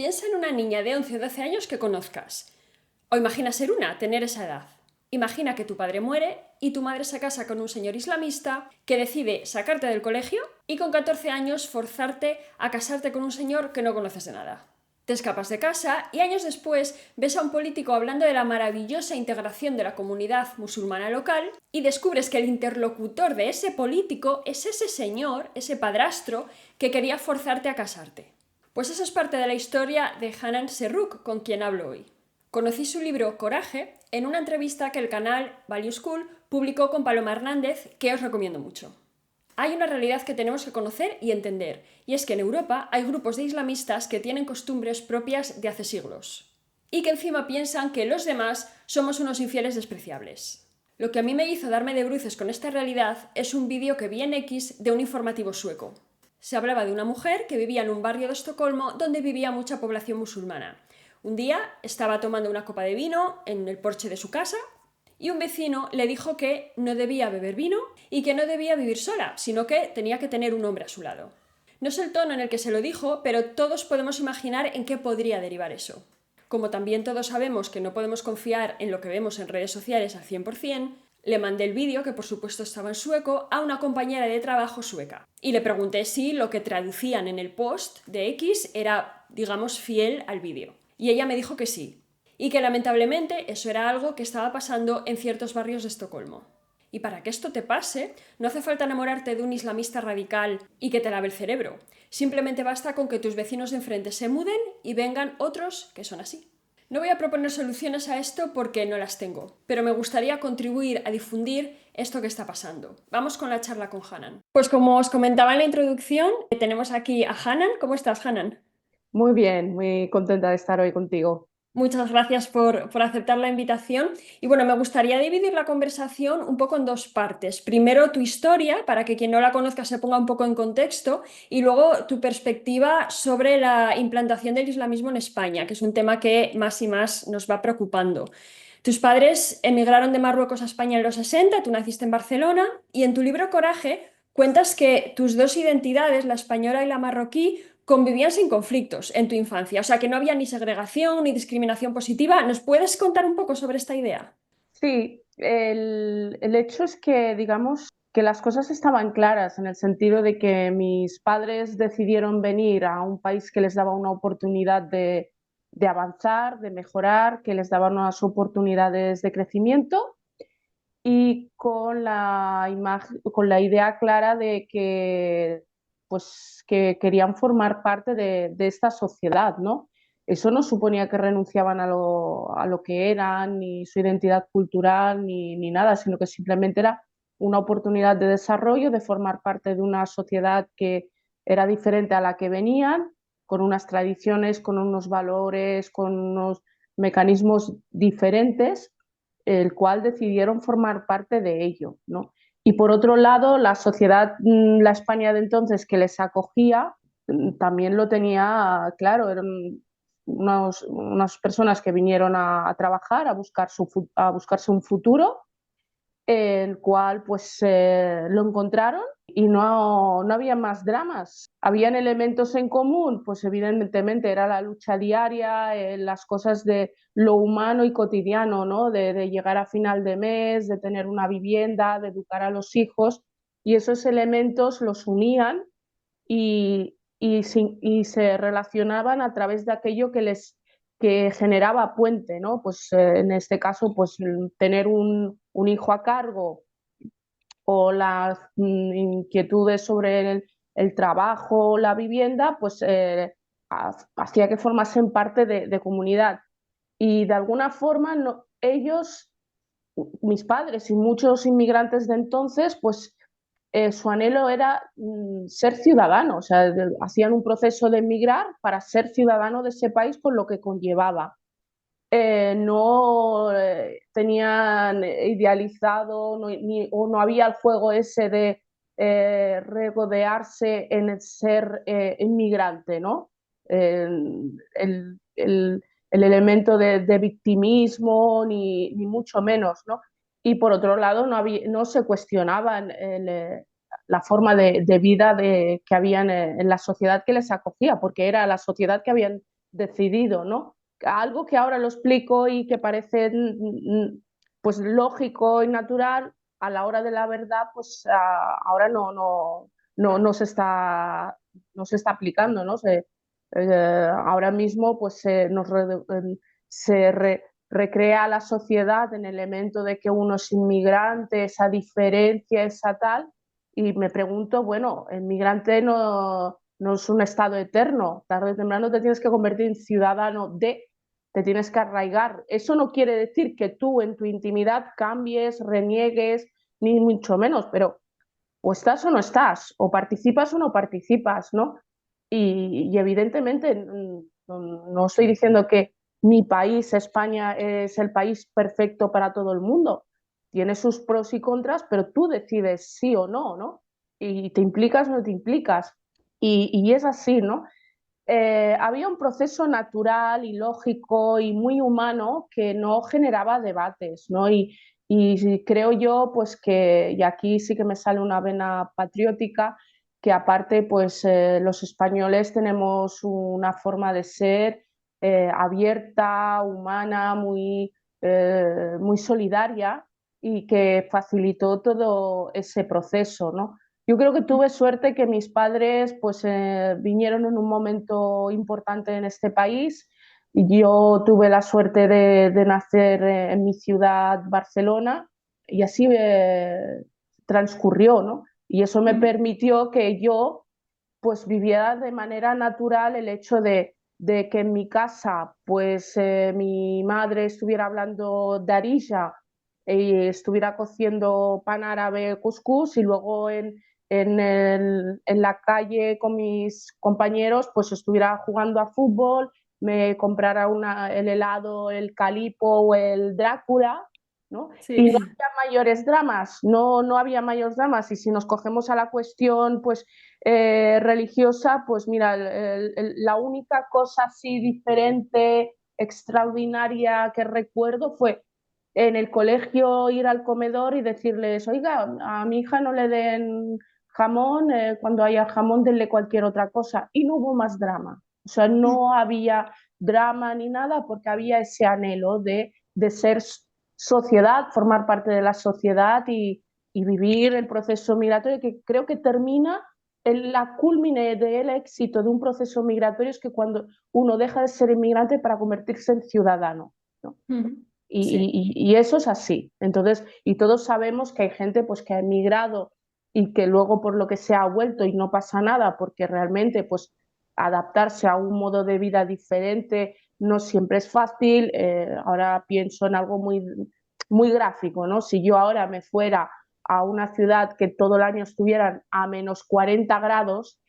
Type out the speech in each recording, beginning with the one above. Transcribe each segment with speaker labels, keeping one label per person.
Speaker 1: Piensa en una niña de 11 o 12 años que conozcas. O imagina ser una, tener esa edad. Imagina que tu padre muere y tu madre se casa con un señor islamista que decide sacarte del colegio y con 14 años forzarte a casarte con un señor que no conoces de nada. Te escapas de casa y años después ves a un político hablando de la maravillosa integración de la comunidad musulmana local y descubres que el interlocutor de ese político es ese señor, ese padrastro, que quería forzarte a casarte. Pues eso es parte de la historia de Hanan Serrouk, con quien hablo hoy. Conocí su libro Coraje en una entrevista que el canal Value School publicó con Paloma Hernández, que os recomiendo mucho. Hay una realidad que tenemos que conocer y entender, y es que en Europa hay grupos de islamistas que tienen costumbres propias de hace siglos, y que encima piensan que los demás somos unos infieles despreciables. Lo que a mí me hizo darme de bruces con esta realidad es un vídeo que vi en X de un informativo sueco. Se hablaba de una mujer que vivía en un barrio de Estocolmo donde vivía mucha población musulmana. Un día estaba tomando una copa de vino en el porche de su casa y un vecino le dijo que no debía beber vino y que no debía vivir sola, sino que tenía que tener un hombre a su lado. No sé el tono en el que se lo dijo, pero todos podemos imaginar en qué podría derivar eso. Como también todos sabemos que no podemos confiar en lo que vemos en redes sociales al 100%, le mandé el vídeo, que por supuesto estaba en sueco, a una compañera de trabajo sueca. Y le pregunté si lo que traducían en el post de X era, digamos, fiel al vídeo. Y ella me dijo que sí. Y que lamentablemente eso era algo que estaba pasando en ciertos barrios de Estocolmo. Y para que esto te pase, no hace falta enamorarte de un islamista radical y que te lave el cerebro. Simplemente basta con que tus vecinos de enfrente se muden y vengan otros que son así. No voy a proponer soluciones a esto porque no las tengo, pero me gustaría contribuir a difundir esto que está pasando. Vamos con la charla con Hanan. Pues como os comentaba en la introducción, tenemos aquí a Hanan. ¿Cómo estás, Hanan?
Speaker 2: Muy bien, muy contenta de estar hoy contigo.
Speaker 1: Muchas gracias por aceptar la invitación. Y bueno, me gustaría dividir la conversación un poco en dos partes. Primero tu historia, para que quien no la conozca se ponga un poco en contexto, y luego tu perspectiva sobre la implantación del islamismo en España, que es un tema que más y más nos va preocupando. Tus padres emigraron de Marruecos a España en los 60, tú naciste en Barcelona, y en tu libro Coraje cuentas que tus dos identidades, la española y la marroquí, convivían sin conflictos en tu infancia, o sea que no había ni segregación ni discriminación positiva. ¿Nos puedes contar un poco sobre esta idea?
Speaker 2: Sí, el hecho es que, digamos, que las cosas estaban claras en el sentido de que mis padres decidieron venir a un país que les daba una oportunidad de avanzar, de mejorar, que les daba unas oportunidades de crecimiento y con la con la idea clara de que, pues, que querían formar parte de esta sociedad, ¿no? Eso no suponía que renunciaban a lo que eran, ni su identidad cultural, ni nada, sino que simplemente era una oportunidad de desarrollo, de formar parte de una sociedad que era diferente a la que venían, con unas tradiciones, con unos valores, con unos mecanismos diferentes, el cual decidieron formar parte de ello, ¿no? Y por otro lado, la sociedad, la España de entonces que les acogía, también lo tenía claro, eran unas personas que vinieron a trabajar, a buscarse un futuro, el cual pues lo encontraron y no había más dramas. Habían elementos en común, pues evidentemente era la lucha diaria, las cosas de lo humano y cotidiano, ¿no? De llegar a final de mes, de tener una vivienda, de educar a los hijos, y esos elementos los unían y se relacionaban a través de aquello que generaba puente, ¿no? Pues en este caso, pues tener un hijo a cargo o las inquietudes sobre el trabajo, la vivienda, pues hacía que formasen parte de comunidad. Y de alguna forma ellos, mis padres y muchos inmigrantes de entonces, pues su anhelo era ser ciudadano, o sea, hacían un proceso de emigrar para ser ciudadano de ese país con lo que conllevaba. No tenían idealizado o no había el juego ese de regodearse en el ser inmigrante, ¿no? El elemento de victimismo, ni mucho menos, ¿no? Y por otro lado, no se cuestionaban la forma de vida que habían en la sociedad que les acogía, porque era la sociedad que habían decidido, ¿no? Algo que ahora lo explico y que parece pues lógico y natural, a la hora de la verdad, pues ahora no no se está aplicando, ¿no? Ahora mismo pues se recrea la sociedad en el elemento de que uno es inmigrante, esa diferencia, esa tal, y me pregunto, bueno, el migrante no es un estado eterno, tarde o temprano te tienes que convertir en ciudadano te tienes que arraigar. Eso no quiere decir que tú en tu intimidad cambies, reniegues, ni mucho menos, pero o estás o no estás, o participas o no participas, ¿no? Y evidentemente no estoy diciendo que mi país, España, es el país perfecto para todo el mundo. Tiene sus pros y contras, pero tú decides sí o no, ¿no? Y te implicas o no te implicas. Y es así, ¿no? Había un proceso natural y lógico y muy humano que no generaba debates, ¿no? Y creo yo, pues que, y aquí sí que me sale una vena patriótica, que aparte, pues los españoles tenemos una forma de ser abierta, humana, muy solidaria y que facilitó todo ese proceso, ¿no? Yo creo que tuve suerte que mis padres pues vinieron en un momento importante en este país. Yo tuve la suerte de nacer en mi ciudad, Barcelona, y así transcurrió, ¿no? Y eso me permitió que yo pues viviera de manera natural el hecho de que en mi casa pues mi madre estuviera hablando darija y estuviera cociendo pan árabe, cuscús, y luego en la calle con mis compañeros pues estuviera jugando a fútbol, me comprara el helado, el Calipo o el Drácula, ¿no?
Speaker 1: Sí.
Speaker 2: Y no había mayores dramas, no había mayores dramas. Y si nos cogemos a la cuestión pues religiosa, pues mira, la única cosa así diferente, extraordinaria que recuerdo fue en el colegio ir al comedor y decirles, oiga, a mi hija no le den jamón, cuando haya jamón denle cualquier otra cosa. Y no hubo más drama. O sea, no había drama ni nada porque había ese anhelo de ser sociedad, formar parte de la sociedad y vivir el proceso migratorio que creo que termina la culmine del éxito de un proceso migratorio es que cuando uno deja de ser inmigrante para convertirse en ciudadano, ¿no?
Speaker 1: Sí.
Speaker 2: Y eso es así. Entonces, y todos sabemos que hay gente pues, que ha emigrado y que luego por lo que sea ha vuelto y no pasa nada porque realmente pues, adaptarse a un modo de vida diferente no siempre es fácil. Ahora pienso en algo muy gráfico, ¿no? Si yo ahora me fuera a una ciudad que todo el año estuvieran a menos 40 grados,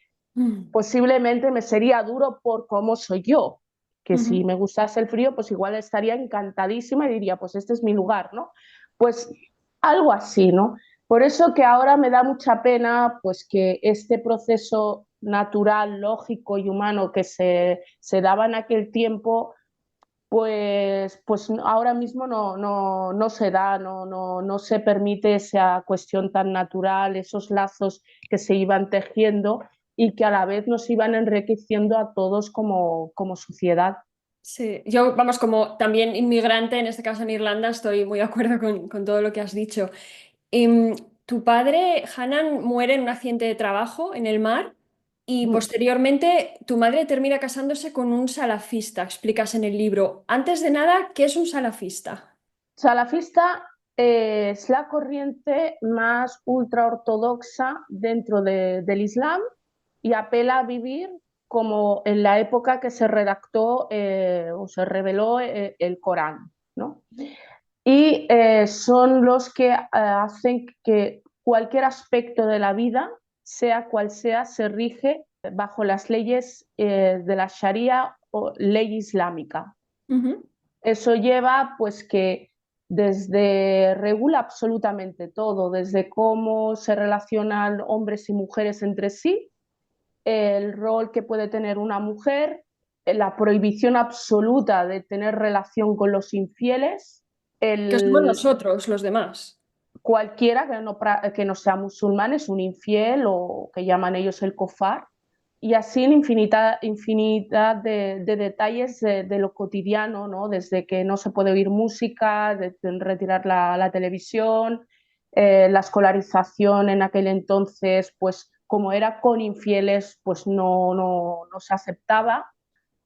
Speaker 2: posiblemente me sería duro por cómo soy yo, que si me gustase el frío, pues igual estaría encantadísima y diría, pues este es mi lugar, ¿no? Pues algo así, ¿no? Por eso que ahora me da mucha pena, pues que este proceso natural, lógico y humano que se daba en aquel tiempo, pues ahora mismo no se da, no se permite esa cuestión tan natural, esos lazos que se iban tejiendo y que a la vez nos iban enriqueciendo a todos como sociedad.
Speaker 1: Sí, yo, vamos, como también inmigrante, en este caso en Irlanda, estoy muy de acuerdo con todo lo que has dicho. Em, Tu padre, Hanan, muere en un accidente de trabajo en el mar y posteriormente tu madre termina casándose con un salafista, explicas en el libro. Antes de nada, ¿qué es un salafista?
Speaker 2: Salafista es la corriente más ultraortodoxa dentro del Islam y apela a vivir como en la época que se redactó o se reveló el Corán, ¿no? Y son los que hacen que cualquier aspecto de la vida, sea cual sea, se rige bajo las leyes de la Sharia o ley islámica.
Speaker 1: Ujú.
Speaker 2: Eso lleva pues que desde regula absolutamente todo, desde cómo se relacionan hombres y mujeres entre sí, el rol que puede tener una mujer, la prohibición absoluta de tener relación con los infieles,
Speaker 1: Que somos
Speaker 2: el,
Speaker 1: nosotros, los demás.
Speaker 2: cualquiera que no sea musulmán es un infiel o que llaman ellos el kofar. y así en infinidad de detalles de lo cotidiano, ¿no? Desde que no se puede oír música, de retirar la televisión, la escolarización en aquel entonces, pues como era con infieles, pues no se aceptaba,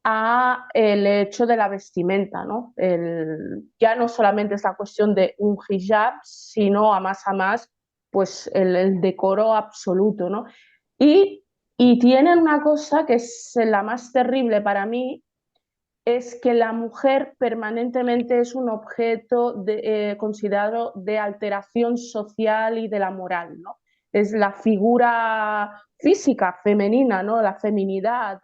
Speaker 2: a el hecho de la vestimenta, ¿no? Ya no solamente es la cuestión de un hijab, sino a más, pues el decoro absoluto, ¿no? Y, y tienen una cosa que es la más terrible para mí, es que la mujer permanentemente es un objeto considerado de alteración social y de la moral, ¿no? Es la figura física femenina, ¿no? La feminidad,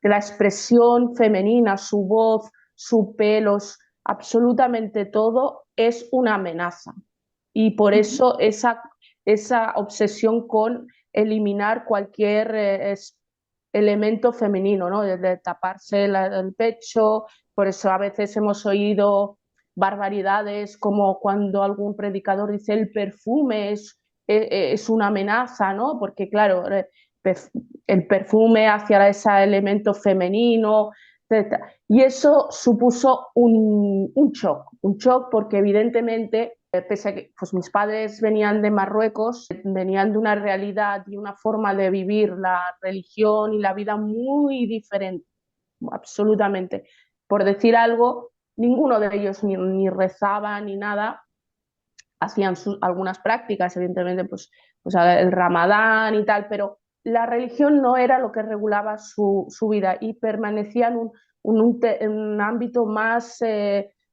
Speaker 2: la expresión femenina, su voz, su pelos, absolutamente todo es una amenaza. Y por
Speaker 1: Ujú.
Speaker 2: eso esa obsesión con eliminar cualquier elemento femenino, ¿no? De taparse el pecho, por eso a veces hemos oído barbaridades como cuando algún predicador dice el perfume es una amenaza, ¿no? Porque claro, el perfume hacia ese elemento femenino, etc. Y eso supuso un shock porque evidentemente, pese a que pues, mis padres venían de Marruecos, venían de una realidad y una forma de vivir la religión y la vida muy diferente, absolutamente. Por decir algo, ninguno de ellos ni rezaba ni nada, hacían algunas prácticas, evidentemente, pues el ramadán y tal, pero la religión no era lo que regulaba su vida y permanecían en un ámbito más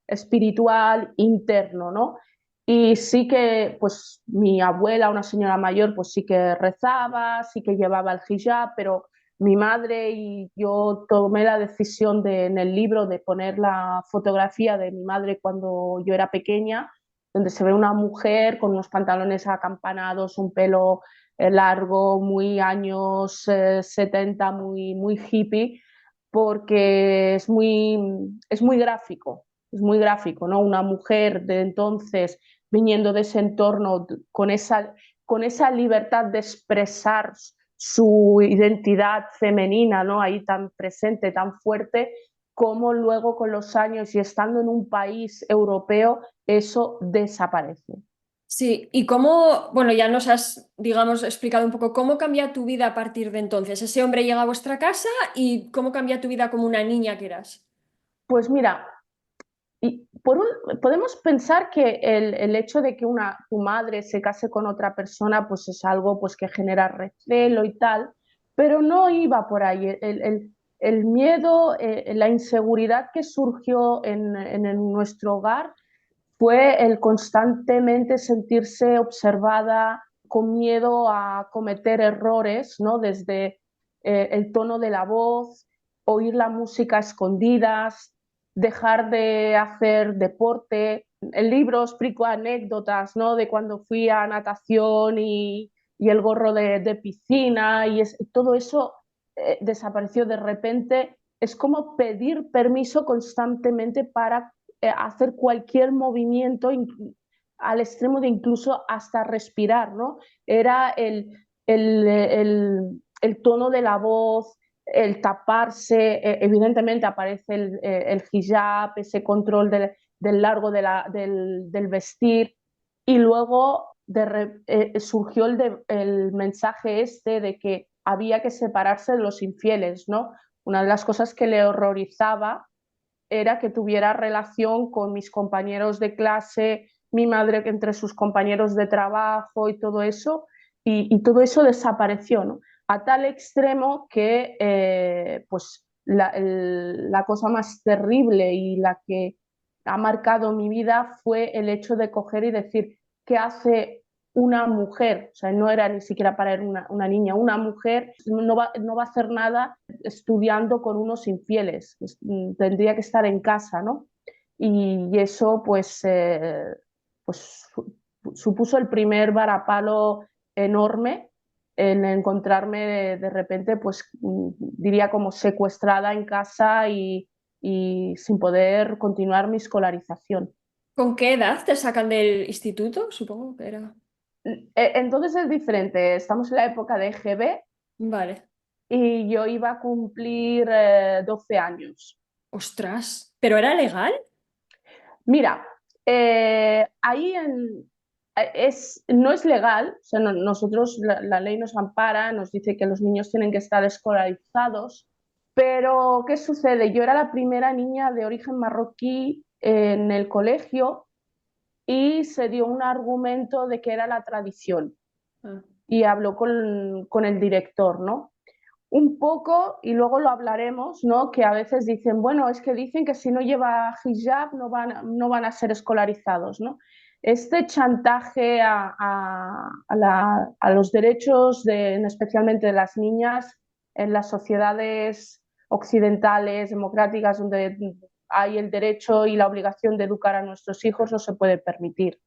Speaker 2: espiritual, interno, ¿no? Y sí que, pues, mi abuela, una señora mayor, pues sí que rezaba, sí que llevaba el hijab, pero mi madre y yo tomé la decisión en el libro de poner la fotografía de mi madre cuando yo era pequeña, donde se ve una mujer con unos pantalones acampanados, un pelo largo, muy años 70, muy hippie, porque es muy gráfico, ¿no? Una mujer de entonces viniendo de ese entorno con esa libertad de expresar su identidad femenina, ¿no? Ahí tan presente, tan fuerte, como luego con los años y estando en un país europeo eso desaparece.
Speaker 1: Sí, y cómo, bueno, ya nos has, digamos, explicado un poco cómo cambia tu vida a partir de entonces. Ese hombre llega a vuestra casa y cómo cambia tu vida como una niña que eras.
Speaker 2: Pues mira, podemos pensar que el hecho de que tu madre se case con otra persona pues es algo pues, que genera recelo y tal, pero no iba por ahí. El miedo, la inseguridad que surgió en nuestro hogar fue el constantemente sentirse observada, con miedo a cometer errores, ¿no? Desde el tono de la voz, oír la música a escondidas, dejar de hacer deporte. El libro explico anécdotas, ¿no? De cuando fui a natación y el gorro de piscina y todo eso desapareció de repente. Es como pedir permiso constantemente para hacer cualquier movimiento al extremo de incluso hasta respirar, ¿no? Era el tono de la voz, el taparse, evidentemente aparece el hijab, ese control del largo del vestir, y luego surgió el mensaje este de que había que separarse de los infieles, ¿no? Una de las cosas que le horrorizaba era que tuviera relación con mis compañeros de clase, mi madre entre sus compañeros de trabajo y todo eso, y todo eso desapareció, ¿no? A tal extremo que pues la cosa más terrible y la que ha marcado mi vida fue el hecho de coger y decir qué hace una mujer, o sea, no era ni siquiera para una niña, una mujer no va a hacer nada estudiando con unos infieles, tendría que estar en casa, ¿no? Y eso pues supuso el primer varapalo enorme en encontrarme de repente, pues diría como secuestrada en casa y sin poder continuar mi escolarización.
Speaker 1: ¿Con qué edad te sacan del instituto? Supongo que era.
Speaker 2: Entonces es diferente, estamos en la época de GB.
Speaker 1: Vale.
Speaker 2: y yo iba a cumplir 12 años.
Speaker 1: Ostras, ¿pero era legal?
Speaker 2: Mira, ahí no es legal, o sea, nosotros la ley nos ampara, nos dice que los niños tienen que estar escolarizados, pero ¿qué sucede? Yo era la primera niña de origen marroquí en el colegio y se dio un argumento de que era la tradición
Speaker 1: Ah,
Speaker 2: y habló con el director, ¿no? Un poco, y luego lo hablaremos, ¿no? Que a veces dicen, bueno, es que dicen que si no lleva hijab no van a ser escolarizados, ¿no? Este chantaje a los derechos, especialmente de las niñas, en las sociedades occidentales, democráticas, donde hay el derecho y la obligación de educar a nuestros hijos, no se puede permitir.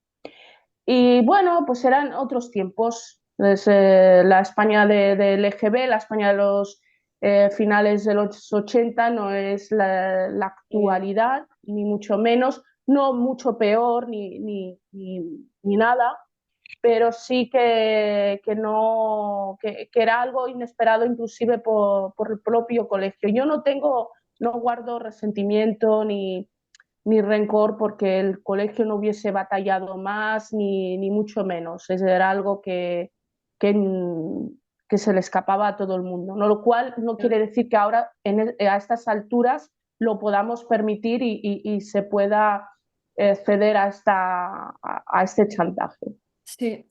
Speaker 2: Y bueno, pues eran otros tiempos. La España del EGB, la España de los finales de los 80 no es la actualidad, ni mucho menos, no mucho peor ni nada, pero sí que era algo inesperado inclusive por el propio colegio. Yo no guardo resentimiento ni rencor porque el colegio no hubiese batallado más, ni mucho menos. Era algo que, que se le escapaba a todo el mundo, ¿no? Lo cual no
Speaker 1: ya.
Speaker 2: quiere decir que ahora a estas alturas lo podamos permitir y se pueda ceder a este chantaje.
Speaker 1: Sí.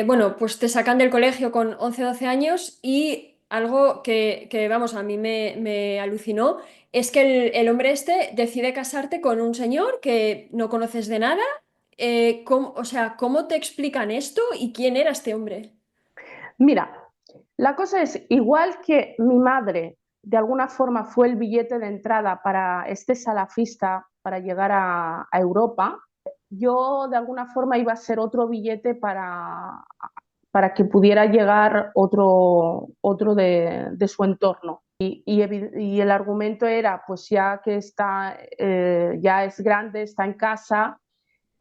Speaker 1: Bueno, pues te sacan del colegio con 11 12 años y algo vamos, a mí me alucinó, es que el hombre este decide casarte con un señor que no conoces de nada. O sea, ¿cómo te explican esto y quién era este hombre?
Speaker 2: Mira, la cosa es, igual que mi madre de alguna forma fue el billete de entrada para este salafista para llegar a Europa, yo de alguna forma iba a ser otro billete para que pudiera llegar otro de su entorno. Y el argumento era, pues ya que ya es grande, está en casa,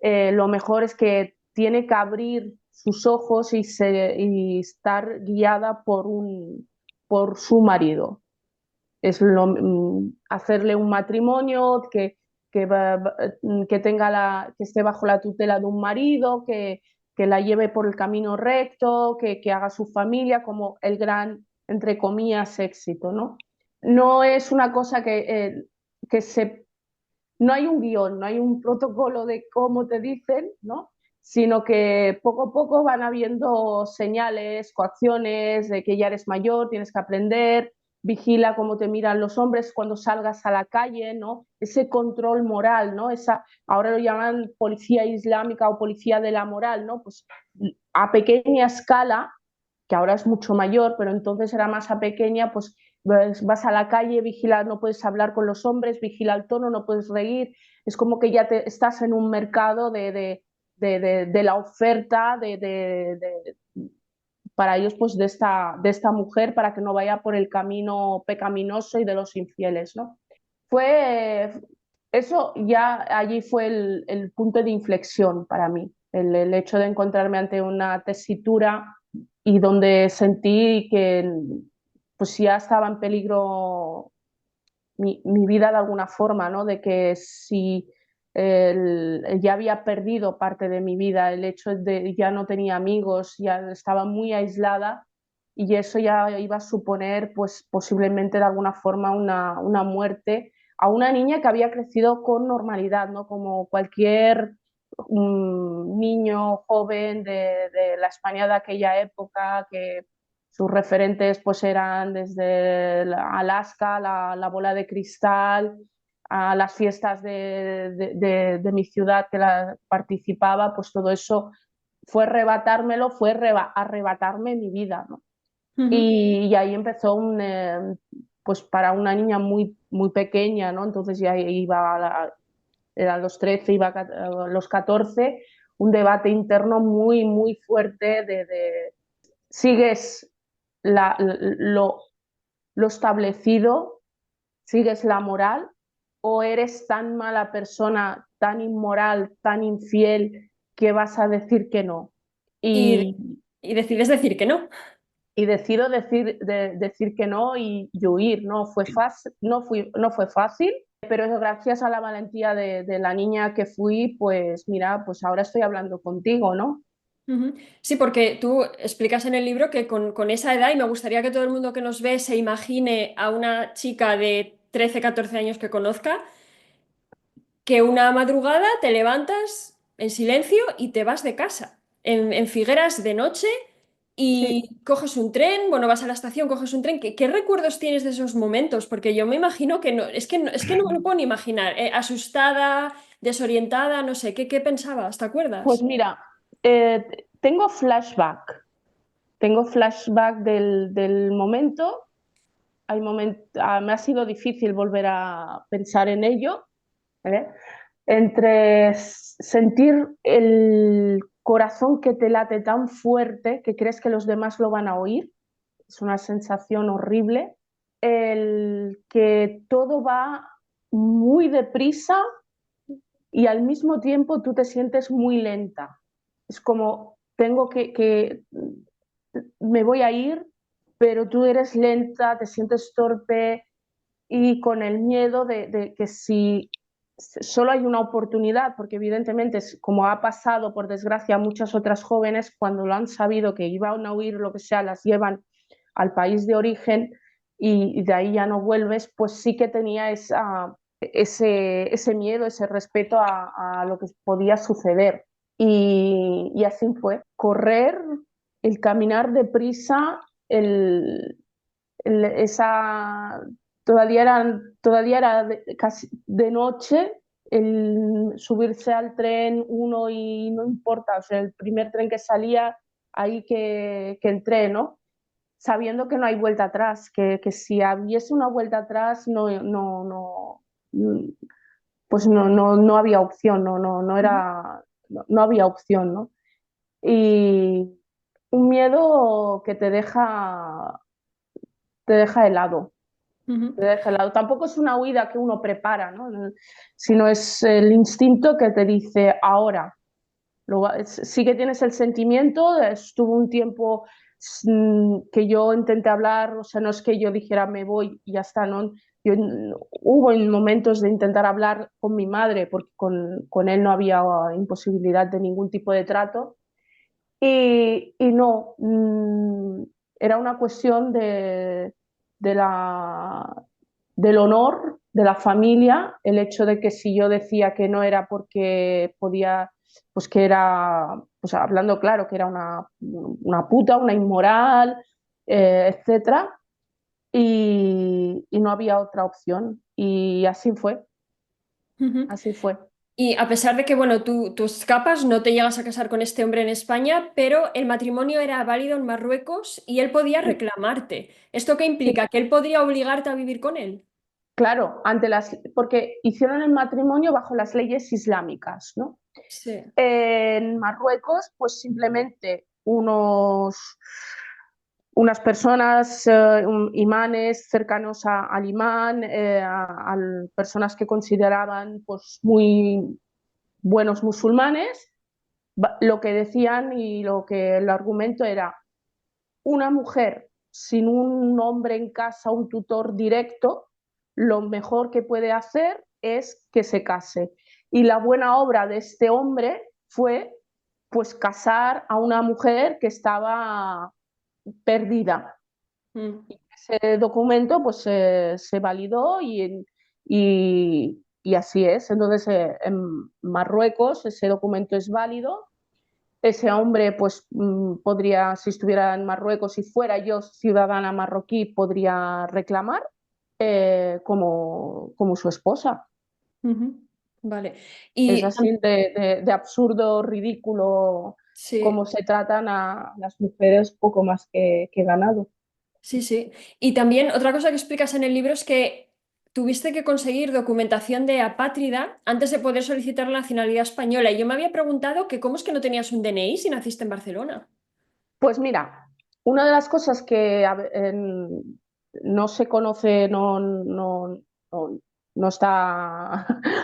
Speaker 2: lo mejor es que tiene que abrir sus ojos y estar guiada por su marido. Hacerle un matrimonio que esté bajo la tutela de un marido, que la lleve por el camino recto, que haga su familia como el gran, entre comillas, éxito, ¿no? No es una cosa que no hay un guión, no hay un protocolo de cómo te dicen, ¿no? Sino que poco a poco van habiendo señales, coacciones de que ya eres mayor, tienes que aprender, vigila cómo te miran los hombres cuando salgas a la calle, ¿no? Ese control moral, ¿no? Ahora lo llaman policía islámica o policía de la moral, ¿no? Pues a pequeña escala, que ahora es mucho mayor, pero entonces era más a pequeña, pues vas a la calle, vigila, no puedes hablar con los hombres, vigila el tono, no puedes reír. Es como que ya estás en un mercado de la oferta para ellos, pues de esta mujer, para que no vaya por el camino pecaminoso y de los infieles, ¿no? Fue, eso ya allí fue el punto de inflexión para mí, el hecho de encontrarme ante una tesitura y donde sentí que pues ya estaba en peligro mi vida de alguna forma, ¿no? De que si ya había perdido parte de mi vida, el hecho de ya no tenía amigos, ya estaba muy aislada y eso ya iba a suponer pues posiblemente de alguna forma una muerte a una niña que había crecido con normalidad, ¿no? Como cualquier niño joven de la España de aquella época que sus referentes pues eran desde Alaska, la bola de cristal, a las fiestas de mi ciudad que participaba, pues todo eso fue arrebatármelo, fue arrebatarme mi vida, ¿no?
Speaker 1: Ujú.
Speaker 2: Y ahí empezó pues para una niña muy pequeña, ¿no? Entonces ya iba eran los 13, iba a los 14, un debate interno muy fuerte sigues lo, lo establecido, sigues la moral o eres tan mala persona, tan inmoral, tan infiel que vas a decir que no.
Speaker 1: Y,
Speaker 2: Y
Speaker 1: y decides decir que no.
Speaker 2: y decido decir que no y huir. No fue fácil, pero gracias a la valentía de la niña que fui, pues mira, pues ahora estoy hablando contigo, ¿no?
Speaker 1: Ujú. Sí, porque tú explicas en el libro que con esa edad, y me gustaría que todo el mundo que nos ve se imagine a una chica de 13 14 años que conozca, que una madrugada te levantas en silencio y te vas de casa, en Figueras de noche,
Speaker 2: Sí.
Speaker 1: y coges un tren, bueno, vas a la estación, coges un tren. ¿Qué recuerdos tienes de esos momentos? Porque yo me imagino que no, es que no me lo puedo ni imaginar. Asustada, desorientada, no sé, ¿qué pensabas? ¿Te
Speaker 2: Pues
Speaker 1: acuerdas?
Speaker 2: mira, tengo flashback. Tengo flashback del momento. Me ha sido difícil volver a pensar en ello, ¿eh? Entre sentir el corazón que te late tan fuerte que crees que los demás lo van a oír, es una sensación horrible, el que todo va muy deprisa y al mismo tiempo tú te sientes muy lenta. Es como, me voy a ir, pero tú eres lenta, te sientes torpe y con el miedo de que si solo hay una oportunidad, porque evidentemente, como ha pasado por desgracia a muchas otras jóvenes, cuando lo han sabido que iban a huir, lo que sea, las llevan al país de origen y de ahí ya no vuelves, pues sí que tenía ese miedo, ese respeto a lo que podía suceder. Y así fue. Correr, el caminar deprisa, esa todavía era casi de noche, el subirse al tren uno y no importa, o sea, el primer tren que salía, ahí que entré, ¿no? Sabiendo que no hay vuelta atrás, que si hubiese una vuelta atrás, pues no había opción, no había opción, ¿no? Y un miedo que te deja helado.
Speaker 1: Ujú.
Speaker 2: Te deja helado. Tampoco es una huida que uno prepara, ¿no? Sino es el instinto que te dice ahora. Sí que tienes el sentimiento, estuvo un tiempo que yo intenté hablar, o sea, no es que yo dijera me voy y ya está, ¿no? Hubo en momentos de intentar hablar con mi madre, porque con él no había imposibilidad de ningún tipo de trato, y no, era una cuestión de del honor de la familia, el hecho de que si yo decía que no era porque podía, pues que era, pues hablando claro, que era una puta, una inmoral, etcétera, y no había otra opción. Y
Speaker 1: Ujú.
Speaker 2: así fue.
Speaker 1: Y a pesar de que, bueno, tú escapas, no te llegas a casar con este hombre en España, pero el matrimonio era válido en Marruecos y él podía reclamarte. ¿Esto qué
Speaker 2: Sí,
Speaker 1: implica? ¿Que él podría obligarte a vivir con él?
Speaker 2: claro, porque hicieron el matrimonio bajo las leyes islámicas, ¿no?
Speaker 1: Sí.
Speaker 2: En Marruecos, pues simplemente unas personas, imanes cercanos al imán, a personas que consideraban pues, muy buenos musulmanes, lo que decían y lo que el argumento era una mujer sin un hombre en casa, un tutor directo, lo mejor que puede hacer es que se case. Y la buena obra de este hombre fue pues casar a una mujer que estaba perdida.
Speaker 1: Mm.
Speaker 2: Ese documento pues se validó y así es. Entonces en Marruecos ese documento es válido. Ese hombre, pues podría, si estuviera en Marruecos, si fuera yo ciudadana marroquí, podría reclamar como su esposa.
Speaker 1: Ujú. Vale.
Speaker 2: Es
Speaker 1: Y
Speaker 2: así de absurdo, ridículo,
Speaker 1: sí,
Speaker 2: como se tratan a las mujeres poco más que ganado.
Speaker 1: sí, sí. Y también otra cosa que explicas en el libro es que tuviste que conseguir documentación de apátrida antes de poder solicitar la nacionalidad española. Y yo me había preguntado que cómo es que no tenías un DNI si naciste en Barcelona.
Speaker 2: Pues mira, una de las cosas que no se conoce, no, no está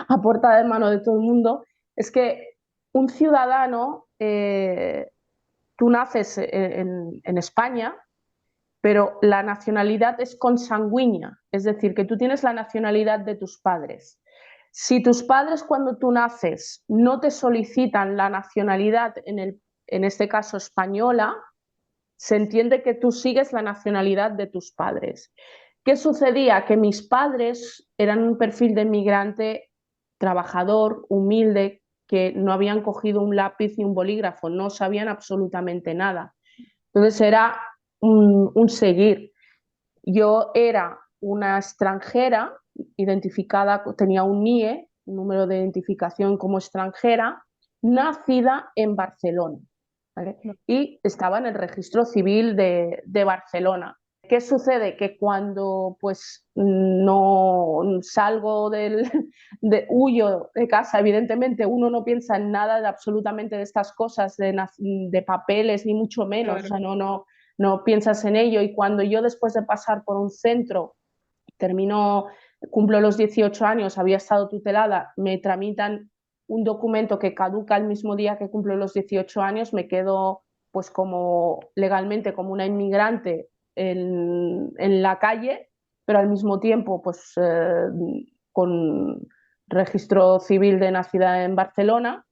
Speaker 2: a puerta de mano de todo el mundo, es que un ciudadano, tú naces en España pero la nacionalidad es consanguínea, es decir, que tú tienes la nacionalidad de tus padres. Si tus padres cuando tú naces no te solicitan la nacionalidad, en este caso española, se entiende que tú sigues la nacionalidad de tus padres. ¿Qué sucedía? Que mis padres eran un perfil de inmigrante trabajador, humilde, que no habían cogido un lápiz ni un bolígrafo, no sabían absolutamente nada. Entonces era un seguir. Yo era una extranjera identificada, tenía un NIE, un número de identificación como extranjera, nacida en Barcelona, ¿vale? Y estaba en el registro civil de Barcelona. ¿Qué sucede? Que cuando pues no salgo huyo de casa, evidentemente uno no piensa en nada de absolutamente de estas cosas, de papeles, ni mucho menos, o
Speaker 1: Claro.
Speaker 2: sea, no piensas en ello. Y cuando yo después de pasar por un centro, termino, cumplo los 18 años, había estado tutelada, me tramitan un documento que caduca el mismo día que cumplo los 18 años, me quedo pues como legalmente como una inmigrante en la calle, pero al mismo tiempo pues con registro civil de nacida en Barcelona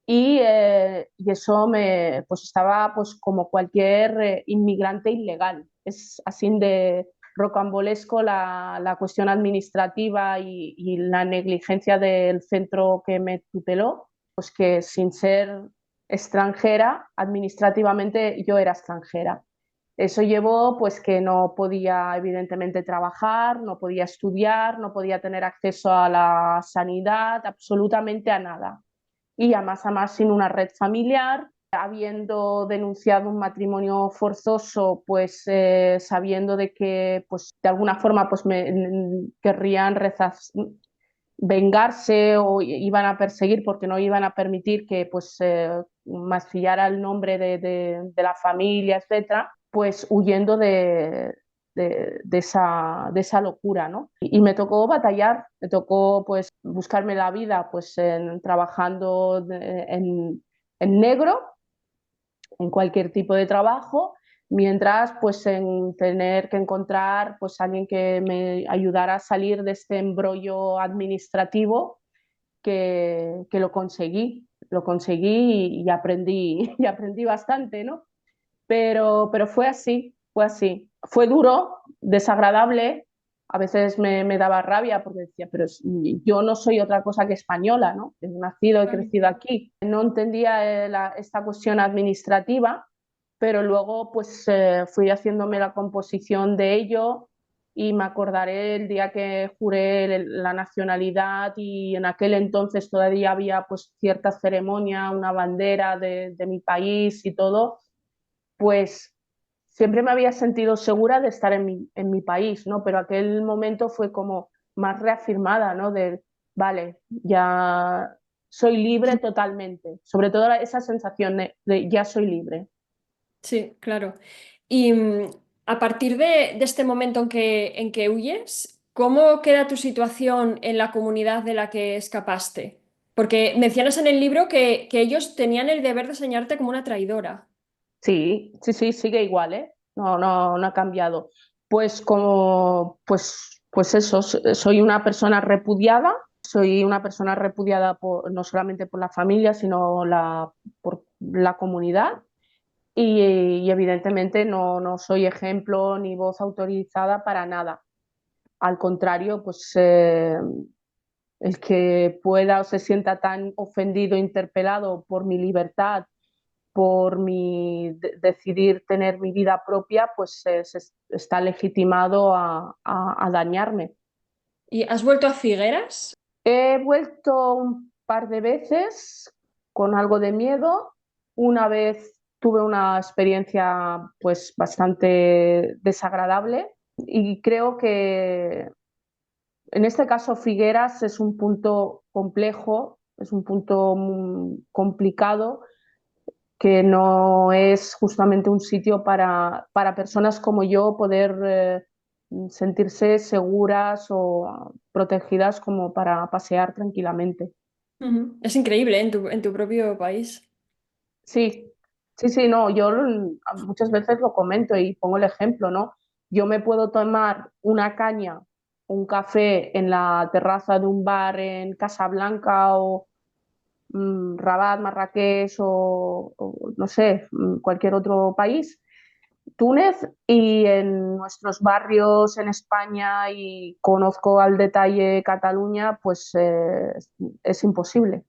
Speaker 2: y eso pues estaba pues como cualquier inmigrante ilegal. Es así de rocambolesco la cuestión administrativa y la negligencia del centro que me tuteló, pues que sin ser extranjera, administrativamente yo era extranjera. Eso llevó pues que no podía evidentemente trabajar, no podía estudiar, no podía tener acceso a la sanidad, absolutamente a nada y a más sin una red familiar, habiendo denunciado un matrimonio forzoso, pues sabiendo de que pues, de alguna forma pues, querrían vengarse o iban a perseguir porque no iban a permitir que pues, mancillara el nombre de la familia, etcétera, pues huyendo de esa locura, ¿no? Y me tocó batallar, me tocó pues buscarme la vida pues trabajando en negro, en cualquier tipo de trabajo, mientras pues en tener que encontrar pues alguien que me ayudara a salir de este embrollo administrativo que lo conseguí y aprendí, y aprendí bastante, ¿no? Pero fue así, fue así. Fue duro, desagradable, a veces me daba rabia porque decía, pero yo no soy otra cosa que española, ¿no? He nacido, he
Speaker 1: Claro.
Speaker 2: crecido aquí. No entendía esta cuestión administrativa, pero luego pues fui haciéndome la composición de ello y me acordaré el día que juré la nacionalidad y en aquel entonces todavía había pues cierta ceremonia, una bandera de mi país y todo, pues siempre me había sentido segura de estar en mi país, ¿no? Pero aquel momento fue como más reafirmada, ¿no? De, vale, ya soy libre totalmente. Sobre todo esa sensación de ya soy libre.
Speaker 1: Sí, claro. Y a partir de este momento en que huyes, ¿cómo queda tu situación en la comunidad de la que escapaste? Porque mencionas en el libro que ellos tenían el deber de enseñarte como una traidora.
Speaker 2: Sí, sí, sí, sigue igual, ¿eh? No ha cambiado. Pues como, pues eso, soy una persona repudiada, soy una persona repudiada no solamente por la familia, sino por la comunidad. Y evidentemente no soy ejemplo ni voz autorizada para nada. Al contrario, pues el que pueda o se sienta tan ofendido, interpelado por mi libertad, por decidir tener mi vida propia, pues está legitimado a dañarme.
Speaker 1: ¿Y has vuelto a Figueras?
Speaker 2: He vuelto un par de veces con algo de miedo. Una vez tuve una experiencia pues bastante desagradable y creo que en este caso Figueras es un punto complejo, es un punto complicado que no es justamente un sitio para personas como yo poder sentirse seguras o protegidas como para pasear tranquilamente.
Speaker 1: Ujú. Es increíble en tu propio país.
Speaker 2: Sí, Sí, sí, no, yo muchas veces lo comento y pongo el ejemplo, ¿no? Yo me puedo tomar una caña, un café en la terraza de un bar en Casablanca o Rabat, Marrakech o no sé, cualquier otro país, Túnez, y en nuestros barrios en España y conozco al detalle Cataluña, pues es imposible.